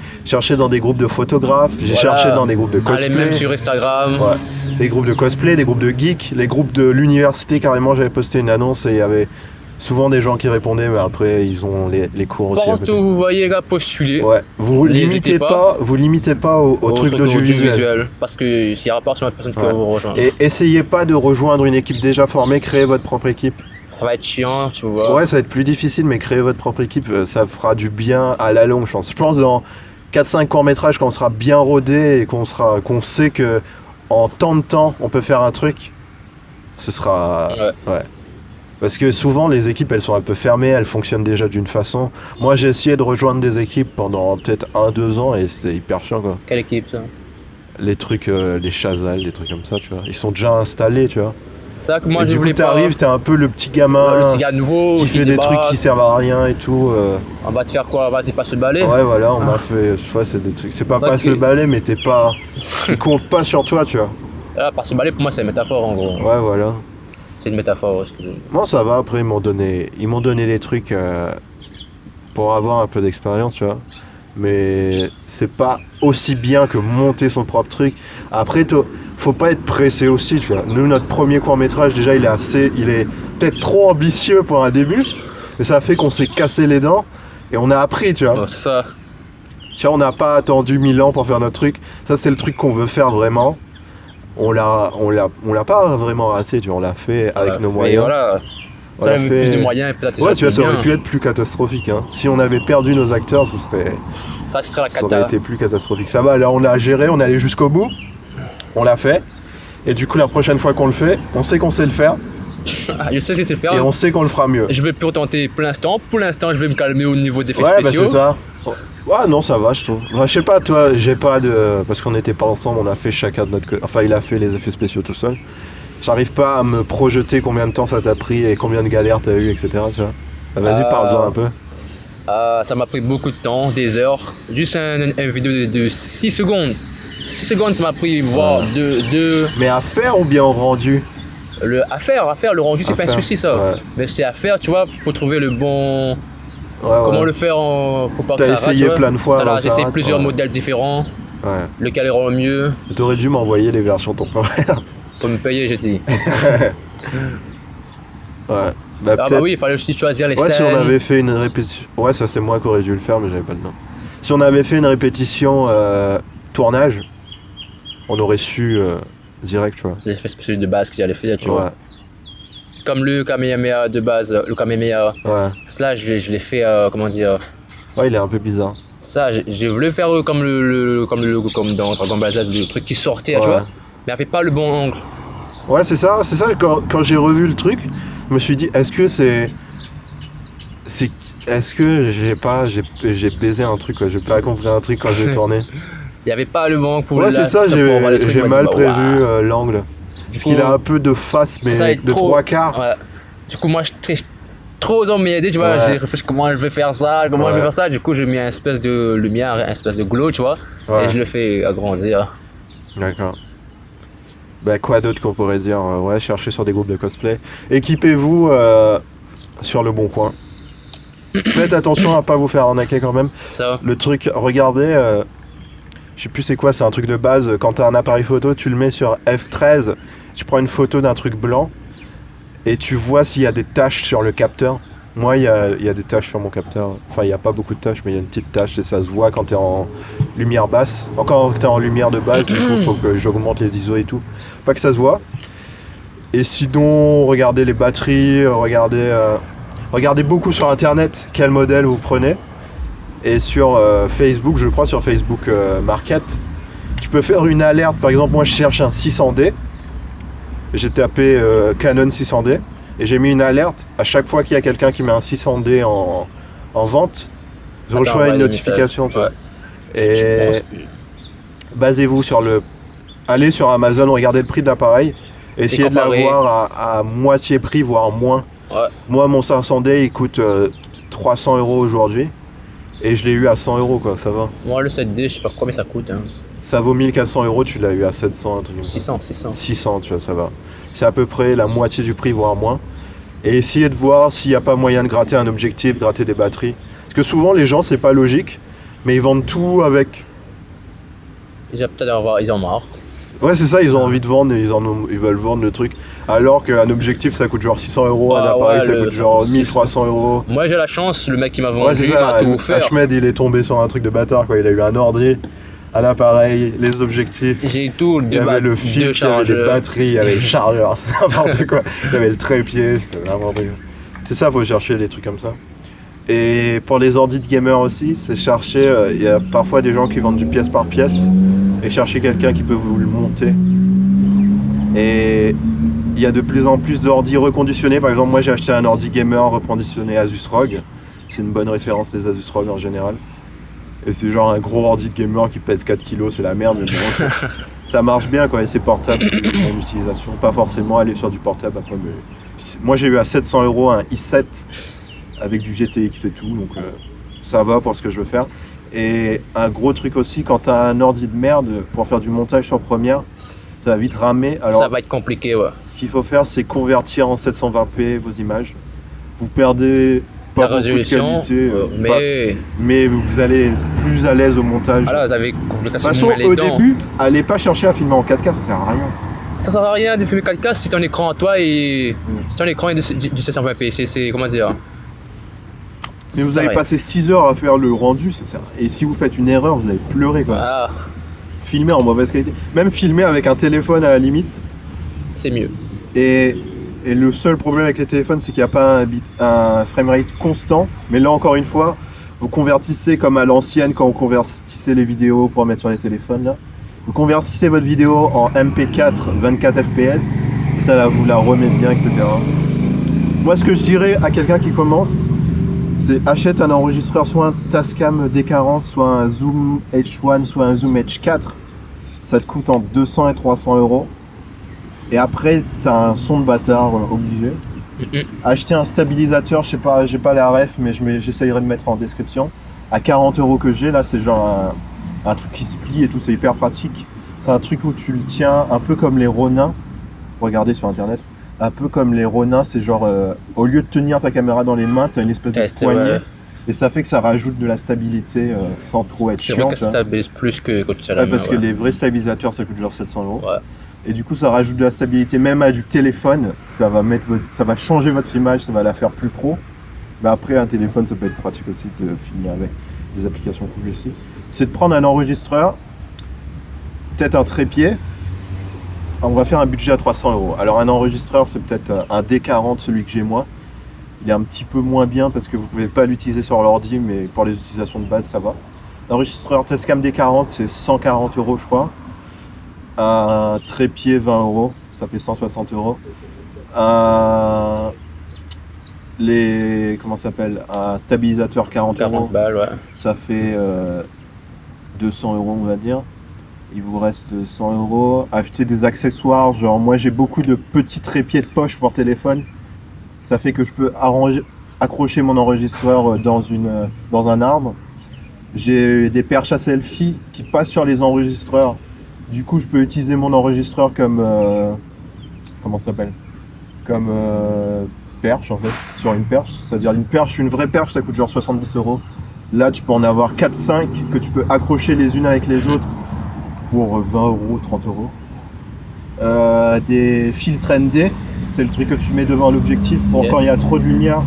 dans des groupes de photographes, j'ai cherché dans des groupes de cosplay. Allez même sur Instagram. Ouais. Des groupes de cosplay, des groupes de geeks, les groupes de l'université, carrément j'avais posté une annonce et il y avait souvent des gens qui répondaient, mais après ils ont les cours aussi. Partout vous voyez les gars postuler. Ouais. Vous limitez pas au truc d'audiovisuel. Parce que s'il y a pas sur personne qui va vous rejoindre. Et essayez pas de rejoindre une équipe déjà formée, créez votre propre équipe. Ça va être chiant, tu vois. Ouais, ça va être plus difficile, mais créer votre propre équipe, ça fera du bien à la longue, je pense. Je pense dans 4-5 courts-métrages, quand on sera bien rodé et qu'on sait que en tant de temps, on peut faire un truc, ce sera... Ouais. Parce que souvent, les équipes, elles sont un peu fermées, elles fonctionnent déjà d'une façon. Moi, j'ai essayé de rejoindre des équipes pendant peut-être 1-2 ans et c'était hyper chiant, quoi. Quelle équipe, ça? Les trucs, les Chazal, des trucs comme ça, tu vois. Ils sont déjà installés, tu vois. C'est ça que moi et je voulais pas. Du coup, t'arrives, t'es un peu le petit gamin. Le petit gars nouveau qui fait des trucs qui servent à rien et tout. On va te faire quoi? Vas-y, passe le balai. Ouais, voilà, on m'a fait. C'est des trucs. C'est pas passer le balai, mais t'es pas. Ils comptent pas sur toi, tu vois. Là, passe le balai, pour moi, c'est une métaphore en gros. Ouais, voilà. C'est une métaphore, excusez-moi. Non, ça va, après, ils m'ont donné des trucs pour avoir un peu d'expérience, tu vois. Mais c'est pas aussi bien que monter son propre truc. Après, faut pas être pressé aussi, tu vois. Nous, notre premier court-métrage, déjà, il est peut-être trop ambitieux pour un début, mais ça a fait qu'on s'est cassé les dents et on a appris, tu vois. Oh, c'est ça. Tu vois, on n'a pas attendu 1000 ans pour faire notre truc. Ça, c'est le truc qu'on veut faire vraiment. On l'a pas vraiment raté, tu vois. On l'a fait avec nos moyens. Voilà. Ça avait plus de moyens, peut-être. Ouais, tu vois, ça aurait pu être plus catastrophique. Hein. Si on avait perdu nos acteurs, ça serait la aurait été plus catastrophique. Ça va, là, on l'a géré, on est allé jusqu'au bout. On l'a fait. Et du coup, la prochaine fois qu'on le fait, on sait qu'on sait le faire. Je sais ce que c'est faire. Et on sait qu'on le fera mieux. Je vais plus tenter pour l'instant. Pour l'instant, je vais me calmer au niveau des effets spéciaux. Ouais, bah c'est ça. Ouais, non, ça va, je trouve. Enfin, je sais pas, toi, j'ai pas de... Parce qu'on n'était pas ensemble, on a fait chacun de notre côté. Enfin, il a fait les effets spéciaux tout seul. J'arrive pas à me projeter combien de temps ça t'a pris et combien de galères t'as eu, etc. Tu vois. Vas-y, parle-en un peu. Ça m'a pris beaucoup de temps, des heures. Juste une vidéo de 6 secondes. 6 secondes, ça m'a pris, voire deux... Mais à faire ou bien au rendu? À faire, le rendu, c'est pas un souci, ça. Ouais. Mais c'est à faire, tu vois, faut trouver le bon... Comment le faire pour pas que ça rate. T'as essayé plein de fois. J'ai essayé plusieurs modèles différents. Ouais. Lequel ira le mieux. T'aurais dû m'envoyer les versions temporaires. Faut me payer, j'ai dit. Ouais. Bah oui, il fallait aussi choisir les scènes. Si on avait fait une répétition... Ouais, ça c'est moi qui aurais dû le faire, mais j'avais pas le temps. Si on avait fait une répétition tournage, on aurait su direct, tu vois. Les effets spéciaux de base que j'allais faire, tu vois. Comme le Kamehameha de base, le Kamehameha. Ouais. Cela, je l'ai fait, comment dire... Ouais, il est un peu bizarre. Ça, j'ai voulu faire comme dans Dragon Ball Z, le truc qui sortait, tu vois. Mais il avait pas le bon angle. Ouais, c'est ça. Quand j'ai revu le truc, je me suis dit, est-ce que j'ai baisé un truc, quoi. J'ai pas compris un truc quand j'ai tourné. Il y avait pas le bon angle pour Ouais, c'est ça, j'ai mal prévu l'angle. Parce qu'il a un peu de face, mais de 3/4. Ouais. Du coup, moi, je triche trop dans mes idées, tu vois. J'ai réfléchi comment je vais faire ça, je vais faire ça. Du coup, j'ai mis une espèce de lumière, une espèce de glow, tu vois. Et je le fais agrandir. D'accord. Bah, quoi d'autre qu'on pourrait dire? Ouais, cherchez sur des groupes de cosplay. Équipez-vous sur le bon coin. Faites attention à pas vous faire arnaquer quand même. Ça. Le truc, regardez, je sais plus c'est quoi, c'est un truc de base. Quand t'as un appareil photo, tu le mets sur F13, tu prends une photo d'un truc blanc et tu vois s'il y a des taches sur le capteur. Moi, il y a des taches sur mon capteur. Enfin, il n'y a pas beaucoup de taches, mais il y a une petite tache et ça se voit quand t'es en lumière basse. Encore quand t'es en lumière de base, du coup, il faut que j'augmente les ISO et tout. Pas que ça se voit. Et sinon, regardez les batteries, regardez beaucoup sur Internet quel modèle vous prenez. Et sur Facebook, je crois sur Facebook Market, tu peux faire une alerte. Par exemple, moi, je cherche un 600D. J'ai tapé Canon 600D. Et j'ai mis une alerte, à chaque fois qu'il y a quelqu'un qui met un 600D en vente, je reçois une notification, tu vois. Et basez-vous sur allez sur Amazon, regardez le prix de l'appareil, essayez de l'avoir à moitié prix, voire moins. Ouais. Moi, mon 500D, il coûte 300 € aujourd'hui, et je l'ai eu à 100 €, quoi, ça va. Moi, le 7D, je sais pas combien ça coûte. Hein. Ça vaut 1400 €, tu l'as eu à 700, un truc comme ça. 600. 600, tu vois, ça va. C'est à peu près la moitié du prix, voire moins. et essayer de voir s'il n'y a pas moyen de gratter un objectif, gratter des batteries. Parce que souvent les gens, c'est pas logique, mais ils vendent tout avec... Ils ont peut-être ils en ont marre. Ouais, c'est ça, ils ont envie de vendre et ils veulent vendre le truc. Alors qu'un objectif ça coûte genre 600 €, un appareil ça coûte genre 1300 €. Moi j'ai la chance, le mec qui m'a vendu Ouais, c'est ça, m'a tout offert. Ahmed il est tombé sur un truc de bâtard quoi, il a eu un ordi, un appareil, les objectifs. J'ai tout, Il y avait le fil, il y avait les batteries, il y avait le chargeur, c'est n'importe quoi. Il y avait le trépied, c'était n'importe quoi. C'est ça, faut chercher des trucs comme ça. Et pour les ordis de gamer aussi, c'est chercher, il y a parfois des gens qui vendent du pièce par pièce, et chercher quelqu'un qui peut vous le monter. Et il y a de plus en plus d'ordis reconditionnés. Par exemple, moi j'ai acheté un ordi gamer reconditionné Asus ROG. C'est une bonne référence, les Asus ROG en général. Et c'est genre un gros ordi de gamer qui pèse 4 kg, c'est la merde, mais bon, ça marche bien quoi, et c'est portable en utilisation. Pas forcément aller sur du portable après, mais... Moi j'ai eu à 700 € un i7 avec du GTX et tout, donc ça va pour ce que je veux faire. Et un gros truc aussi, quand t'as un ordi de merde, pour faire du montage sur Premiere, ça va vite ramer. Alors, ça va être compliqué, ouais. ce qu'il faut faire, c'est convertir en 720p vos images. Vous perdez pas La beaucoup résolution, de qualité, mais vous allez plus à l'aise au montage. voilà, vous avez De toute façon, au début, allez pas chercher à filmer en 4K, ça sert à rien. Ça sert à rien de filmer 4K si ton écran à toi et si ton écran est du 720p, c'est comment dire. Mais vous avez passé 6 heures à faire le rendu, c'est ça. Et si vous faites une erreur, vous allez pleurer quoi. Ah, Filmer en mauvaise qualité. Même filmer avec un téléphone à la limite. c'est mieux. Et le seul problème avec les téléphones, c'est qu'il n'y a pas un framerate constant. Mais là, encore une fois, vous convertissez comme à l'ancienne quand vous convertissez les vidéos pour mettre sur les téléphones. Là. Vous convertissez votre vidéo en MP4 24 fps. Et ça là, vous la remet bien, etc. Moi, ce que je dirais à quelqu'un qui commence, c'est achète un enregistreur, soit un Tascam D40, soit un Zoom H1, soit un Zoom H4. Ça te coûte entre 200 et 300 €. Et après, t'as un son de bâtard obligé. Acheter un stabilisateur, je sais pas, j'ai pas la ref, mais j'essayerai de mettre en description. À 40 € que j'ai, là, c'est genre un truc qui se plie et tout, c'est hyper pratique. C'est un truc où tu le tiens un peu comme les Ronin. Regardez sur internet. Un peu comme les Ronin, c'est genre, au lieu de tenir ta caméra dans les mains, tu as une espèce de poignée. Ouais. Et ça fait que ça rajoute de la stabilité sans trop être chiant. C'est vrai que ça stabilise plus que quand tu as la main. Parce que les vrais stabilisateurs, ça coûte genre 700 €. Ouais. Et du coup, ça rajoute de la stabilité, même à du téléphone. Ça va changer votre image, ça va la faire plus pro. Mais après, un téléphone, ça peut être pratique aussi de filmer avec des applications cool aussi. C'est de prendre un enregistreur, peut-être un trépied. On va faire un budget à 300 €. Alors un enregistreur, c'est peut-être un D40, celui que j'ai moi. Il est un petit peu moins bien parce que vous pouvez pas l'utiliser sur l'ordi, mais pour les utilisations de base, ça va. L'enregistreur Tascam D40, c'est 140 € je crois. Un trépied 20 €, ça fait 160 €. Comment ça s'appelle, un stabilisateur 40 €. Balles, ouais. Ça fait 200 € on va dire. Il vous reste 100 €. Acheter des accessoires, genre moi j'ai beaucoup de petits trépieds de poche pour téléphone. Ça fait que je peux accrocher mon enregistreur dans un arbre. J'ai des perches à selfie qui passent sur les enregistreurs. Du coup je peux utiliser mon enregistreur comme... comment ça s'appelle, comme perche en fait, sur une perche. C'est-à-dire une vraie perche, ça coûte genre 70 €. Là tu peux en avoir 4-5 que tu peux accrocher les unes avec les autres pour 20 €, 30 €. Des filtres ND, c'est le truc que tu mets devant l'objectif pour quand il y a trop de lumière,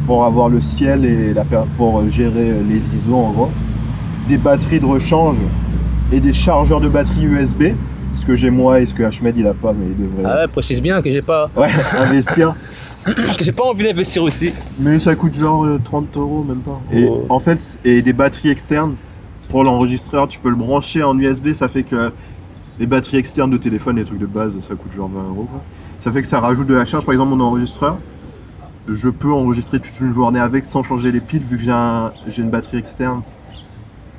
pour avoir le ciel et pour gérer les ISO en gros. Des batteries de rechange et des chargeurs de batterie USB, ce que j'ai moi et ce que Ahmed il a pas, mais il devrait. Ah ouais, précise bien que j'ai pas. Ouais, investir. Parce que j'ai pas envie d'investir aussi. Mais ça coûte genre 30 € même pas. Et en fait, et des batteries externes. Pour l'enregistreur, tu peux le brancher en USB, ça fait que les batteries externes de téléphone, les trucs de base, ça coûte genre 20 € quoi. Ça fait que ça rajoute de la charge. Par exemple, mon enregistreur, je peux enregistrer toute une journée avec sans changer les piles, vu que j'ai une batterie externe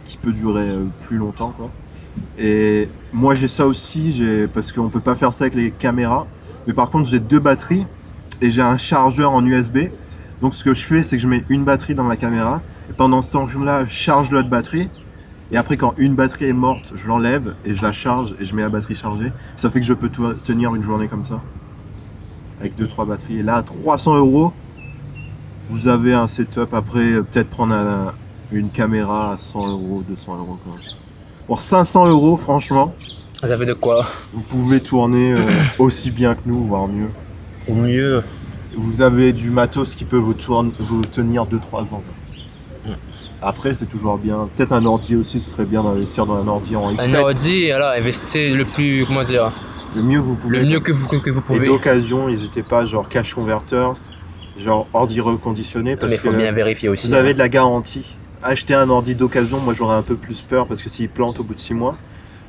qui peut durer plus longtemps quoi. Et moi j'ai ça aussi, parce qu'on peut pas faire ça avec les caméras. Mais par contre j'ai 2 batteries et j'ai un chargeur en USB. Donc ce que je fais, c'est que je mets une batterie dans ma caméra et pendant ce temps-là, je charge l'autre batterie. Et après, quand une batterie est morte, je l'enlève et je la charge et je mets la batterie chargée. Ça fait que je peux tenir une journée comme ça. avec 2-3 batteries. Et là, à 300 €, vous avez un setup. Après, peut-être prendre une caméra à 100 €, 200 € quoi. Pour 500 € franchement, Ça fait de quoi? vous pouvez tourner aussi bien que nous, voire mieux. Au mieux. Vous avez du matos qui peut vous tenir 2-3 ans. Après, c'est toujours bien. Peut-être un ordi aussi, ce serait bien d'investir dans un ordi en i7. Un ordi, alors, investissez le plus, comment dire, Le mieux que vous pouvez. le mieux que vous Et pouvez. d'occasion, n'hésitez pas, genre cache converters, genre ordi reconditionné, parce Mais il faut que bien vérifier aussi. vous avez de la garantie. Acheter un ordi d'occasion, moi j'aurais un peu plus peur, parce que s'il plante au bout de 6 mois,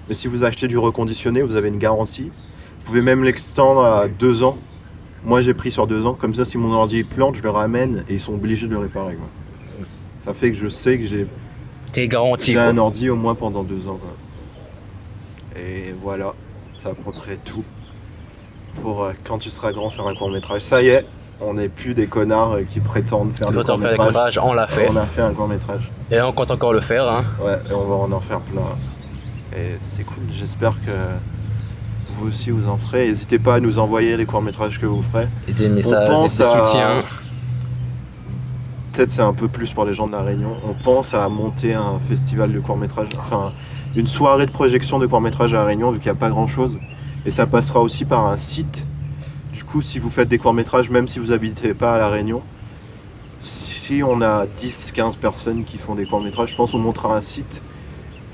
mais si vous achetez du reconditionné, vous avez une garantie. Vous pouvez même l'extendre à 2 ans. Moi j'ai pris sur 2 ans, comme ça si mon ordi plante, je le ramène et ils sont obligés de le réparer, quoi. Ça fait que je sais que T'es garanti. j'ai Quoi. un ordi au moins pendant 2 ans, quoi. Et voilà, c'est à peu près tout pour quand tu seras grand faire un court métrage. Ça y est, on n'est plus des connards qui prétendent faire le Quand court on fait des métrage. courtages, on l'a fait. On a fait un court métrage. Et on compte encore le faire. Hein. Ouais, et on va en faire plein. Et c'est cool, j'espère que vous aussi vous en ferez. N'hésitez pas à nous envoyer les courts métrages que vous ferez. Et des messages, pense des soutiens. Peut-être c'est un peu plus pour les gens de la Réunion. On pense à monter un festival de court-métrage, enfin une soirée de projection de court-métrage à la Réunion vu qu'il n'y a pas grand-chose. Et ça passera aussi par un site. Du coup, si vous faites des courts-métrages, même si vous n'habitez pas à la Réunion, si on a 10-15 personnes qui font des courts-métrages, je pense qu'on montera un site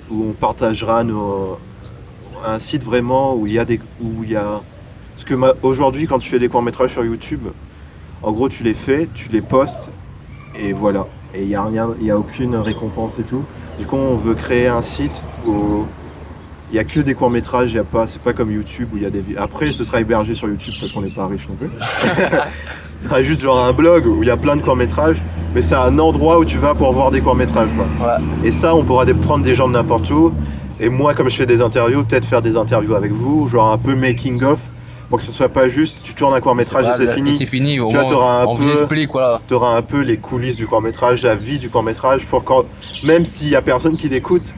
où on partagera un site vraiment où il y a parce que aujourd'hui quand tu fais des courts-métrages sur YouTube, en gros tu les fais, tu les postes et voilà. Et il n'y a rien, il n'y a aucune récompense et tout. Du coup, on veut créer un site où il n'y a que des courts-métrages, c'est pas comme YouTube où il y a des... Après, ce sera hébergé sur YouTube parce qu'on n'est pas riche non plus. Ce sera juste genre un blog où il y a plein de courts-métrages, mais c'est un endroit où tu vas pour voir des courts-métrages, quoi. Ouais. Et ça, on pourra prendre des gens de n'importe où. Et moi, comme je fais des interviews, peut-être faire des interviews avec vous, genre un peu making-of, pour que ce soit pas juste, tu tournes un court-métrage et c'est fini. C'est fini. Au Tu vois, moins, on vous explique, voilà. Tu auras un peu les coulisses du court-métrage, la vie du court-métrage, pour quand, même s'il y a personne qui l'écoute,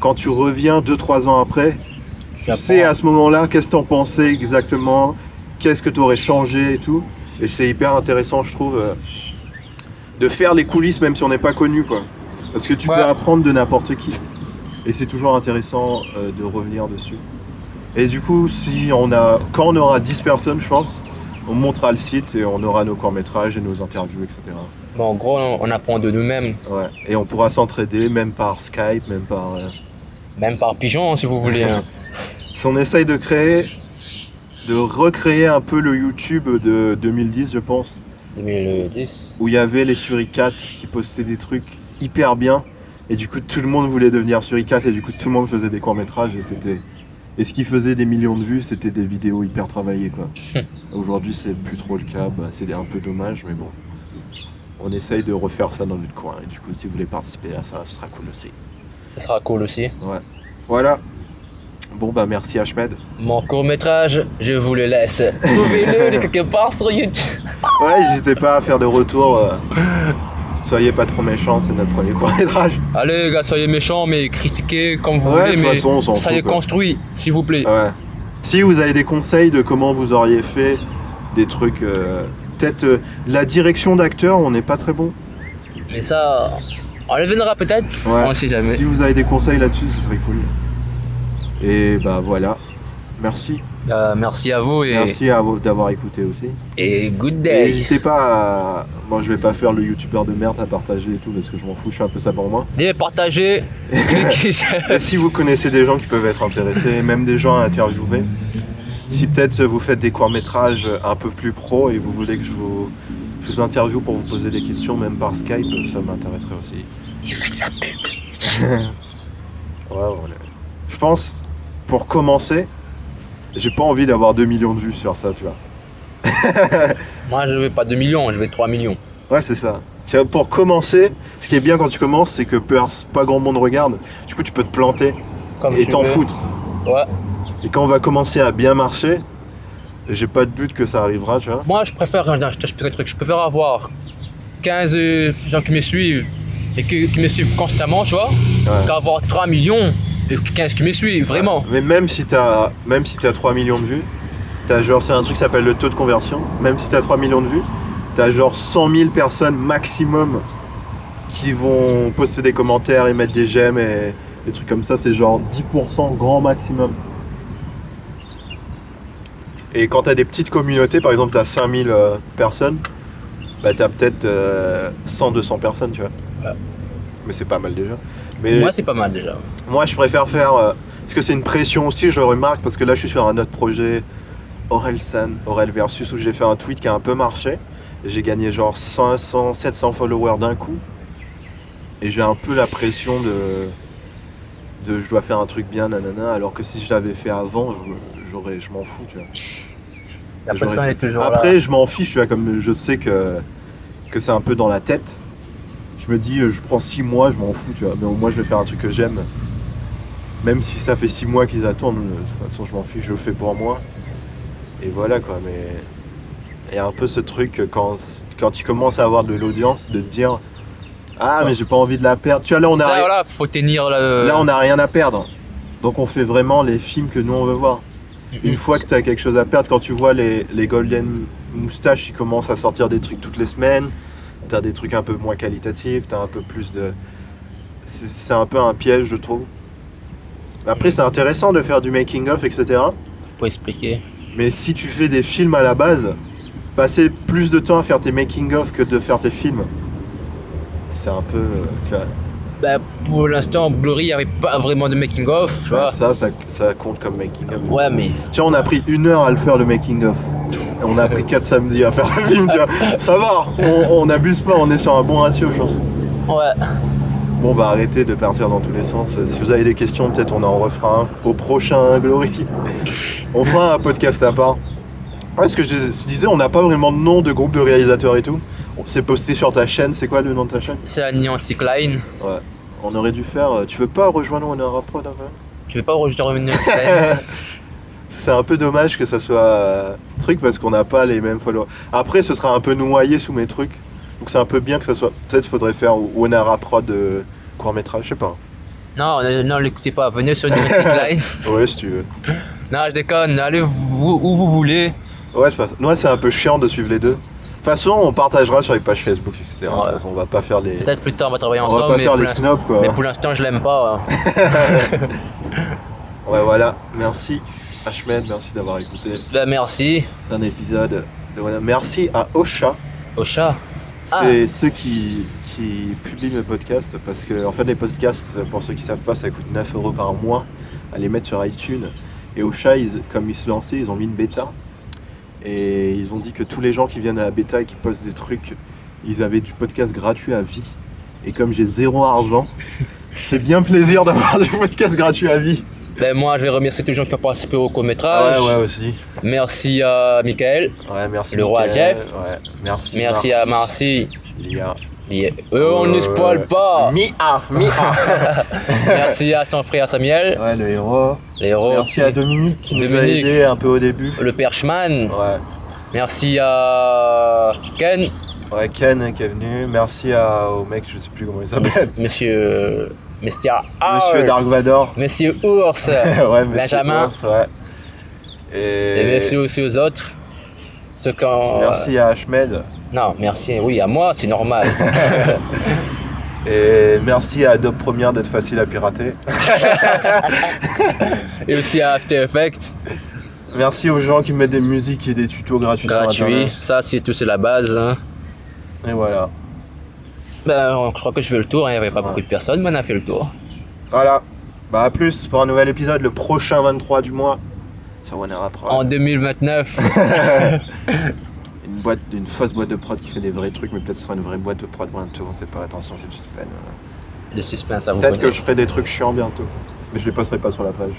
quand tu reviens 2-3 ans après, tu sais à ce moment-là qu'est-ce que t'en pensais exactement, qu'est-ce que tu aurais changé et tout. Et c'est hyper intéressant, je trouve, de faire les coulisses même si on n'est pas connu, quoi. Parce que tu peux apprendre de n'importe qui. Et c'est toujours intéressant de revenir dessus. Et du coup, quand on aura 10 personnes, je pense, on montera le site et on aura nos courts-métrages et nos interviews, etc. Bon, en gros, on apprend de nous-mêmes. Ouais. Et on pourra s'entraider, même par Skype, Même par pigeon, si vous voulez. Hein. Si on essaye de recréer un peu le YouTube de 2010, je pense. 2010. Où il y avait les suricates qui postaient des trucs hyper bien. Et du coup, tout le monde voulait devenir suricate et du coup, tout le monde faisait des courts-métrages et ce qui faisait des millions de vues, c'était des vidéos hyper travaillées, quoi. Aujourd'hui, c'est plus trop le cas, c'est un peu dommage, mais bon. On essaye de refaire ça dans notre coin. Et du coup, si vous voulez participer à ça, ce sera cool aussi. Ce sera cool aussi. Ouais. Voilà. Bon, merci Ahmed. Mon court-métrage, je vous le laisse. Trouvez-le quelque part sur YouTube. Ouais, n'hésitez pas à faire des retours. Soyez pas trop méchants, c'est notre premier court-métrage. Allez les gars, soyez méchants, mais critiquez comme vous Ouais, voulez, de toute mais façon, on s'en soyez fout, quoi. construits, s'il vous plaît. Ouais. Si vous avez des conseils de comment vous auriez fait des trucs, peut-être la direction d'acteur, on n'est pas très bon. Mais ça, on le viendra peut-être, Ouais. on sait jamais. Si vous avez des conseils là-dessus, ce serait cool. Et voilà. Merci. Merci à vous et, Merci à vous d'avoir écouté aussi. et good Et day. n'hésitez pas à... Moi, je vais pas faire le youtubeur de merde à partager et tout parce que je m'en fous, je fais un peu ça pour moi. Allez, partagez, cliquez j'aime. Et si vous connaissez des gens qui peuvent être intéressés, même des gens à interviewer, si peut-être vous faites des courts-métrages un peu plus pro et vous voulez que je vous interviewe pour vous poser des questions, même par Skype, ça m'intéresserait aussi. Il fait de la pub. Ouais, voilà. Je pense, pour commencer, j'ai pas envie d'avoir 2 millions de vues sur ça, tu vois. Moi, je veux pas 2 millions, je veux 3 millions. Ouais, c'est ça. Pour commencer, ce qui est bien quand tu commences, c'est que pas grand monde regarde. Du coup, tu peux te planter Comme et tu t'en veux. foutre. Ouais. Et quand on va commencer à bien marcher, j'ai pas de but que ça arrivera, tu vois. Moi, je préfère, regarde, je t'explique un truc, je préfère avoir 15 gens qui me suivent et qui me suivent constamment, tu vois, qu'avoir 3 millions et 15 qui me suivent, vraiment. Mais même si t'as 3 millions de vues, T'as genre, c'est un truc qui s'appelle le taux de conversion. Même si t'as 3 millions de vues, t'as genre 100 000 personnes maximum qui vont poster des commentaires et mettre des j'aime et des trucs comme ça. C'est genre 10% grand maximum. Et quand t'as des petites communautés, par exemple t'as 5000 personnes, bah t'as peut-être 100-200 personnes, tu vois. Ouais. Mais c'est pas mal déjà. Mais Moi, c'est pas mal déjà. moi je préfère faire... parce que c'est une pression aussi, je le remarque, parce que là je suis sur un autre projet, Aurel Versus, où j'ai fait un tweet qui a un peu marché. Et j'ai gagné genre 700 followers d'un coup. Et j'ai un peu la pression de je dois faire un truc bien, nanana, alors que si je l'avais fait avant, je m'en fous, tu vois. La pression, elle est toujours là. Après, je m'en fiche, tu vois, comme je sais que c'est un peu dans la tête. Je me dis, je prends 6 mois, je m'en fous, tu vois. Mais au moins, je vais faire un truc que j'aime. Même si ça fait 6 mois qu'ils attendent, de toute façon, je m'en fiche, je le fais pour moi. Et voilà, quoi. Mais il y a un peu ce truc, quand tu commences à avoir de l'audience, de te dire, ah, mais j'ai pas envie de la perdre. Tu vois, là, Ça, voilà, faut tenir le... là, on n'a rien à perdre. Donc, on fait vraiment les films que nous, on veut voir. Une fois que tu as quelque chose à perdre, quand tu vois les Golden Moustaches, ils commencent à sortir des trucs toutes les semaines, tu as des trucs un peu moins qualitatifs, tu as un peu plus de... C'est un peu un piège, je trouve. Après, c'est intéressant de faire du making-of, etc. Pour expliquer. Mais si tu fais des films à la base, passer plus de temps à faire tes making-of que de faire tes films, c'est un peu... tu vois, Bah, pour l'instant, Glory, il n'y avait pas vraiment de making-of, tu vois. ça compte comme making-of. Ouais, mais... Tiens, on a pris 1 heure à le faire, le making-of. Et on a pris 4 samedis à faire le film, tu vois. Ça va, on n'abuse pas, on est sur un bon ratio, je pense. Ouais. Bon, on va arrêter de partir dans tous les sens. Si vous avez des questions, peut-être on en refera un au prochain Glory. On fera un podcast à part. Ouais, ce que je disais, on n'a pas vraiment de nom de groupe de réalisateurs et tout. C'est posté sur ta chaîne, c'est quoi le nom de ta chaîne? C'est la Niantic Line. Ouais. On aurait dû faire... Tu veux pas rejoindre One Prod un peu? Tu veux pas rejeter Niantic Line? C'est un peu dommage que ça soit truc parce qu'on n'a pas les mêmes followers. Après, ce sera un peu noyé sous mes trucs. Donc c'est un peu bien que ça soit... Peut-être faudrait faire One Prod court-métrage, je sais pas. Non, l'écoutez pas. Venez sur Niantic Line. Ouais, si tu veux. Non, je déconne. Allez où vous voulez. Ouais, nous, c'est un peu chiant de suivre les deux. De toute façon, on partagera sur les pages Facebook, etc. Ouais. De toute façon, on va pas faire les... Peut-être plus tard, on va travailler On ensemble. va pas faire les snobs, quoi. Mais pour l'instant, je l'aime pas. Ouais, voilà. Merci, Ahmed, merci d'avoir écouté. Bah, merci. C'est un épisode de One. Merci à Ocha. Ocha. C'est ceux qui publient mes podcasts, parce que en fait les podcasts, pour ceux qui savent pas, ça coûte 9 € par mois à les mettre sur iTunes. Et Ocha, comme ils se lançaient, ils ont mis une bêta. Et ils ont dit que tous les gens qui viennent à la bêta et qui postent des trucs, ils avaient du podcast gratuit à vie. Et comme j'ai 0 argent, c'est bien plaisir d'avoir du podcast gratuit à vie. Ben moi, je vais remercier tous les gens qui ont participé au court-métrage. Ouais, aussi. Merci à Michael. Ouais, merci. Le roi Jeff. Ouais, merci. Merci à Marcy. Lia. On ne spoil pas. Mia. Merci à son frère Samuel. Ouais, le héros. Merci à Dominique qui nous a aidé un peu au début. Le Perchman. Ouais. Merci à Ken. Ouais, Ken qui est venu. Merci au mec, je sais plus comment il s'appelle. Monsieur Dark Vador. Monsieur Ours. Ouais, Benjamin. Ours, ouais. Et merci aussi aux autres. Merci à Ahmed. Non, merci, oui, à moi, c'est normal. Et merci à Adobe Premiere d'être facile à pirater. Et aussi à After Effects. Merci aux gens qui mettent des musiques et des tutos gratuits. Ça c'est la base. Hein. Et voilà. Ben, je crois que je fais le tour, il n'y avait pas beaucoup de personnes, mais on a fait le tour. Voilà. Bah à plus pour un nouvel épisode, le prochain 23 du mois. Sur One Prod. En 2029. Une fausse boîte de prod qui fait des vrais trucs, mais peut-être ce sera une vraie boîte de prod bientôt, on sait pas, attention, c'est le suspense. Le suspense, ça vous peut-être que je ferai des trucs chiants bientôt, mais je les posterai pas sur la page.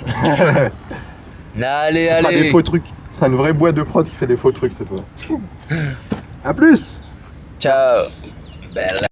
Allez, ce sera des faux trucs, c'est une vraie boîte de prod qui fait des faux trucs cette fois. A plus. Ciao. Bella.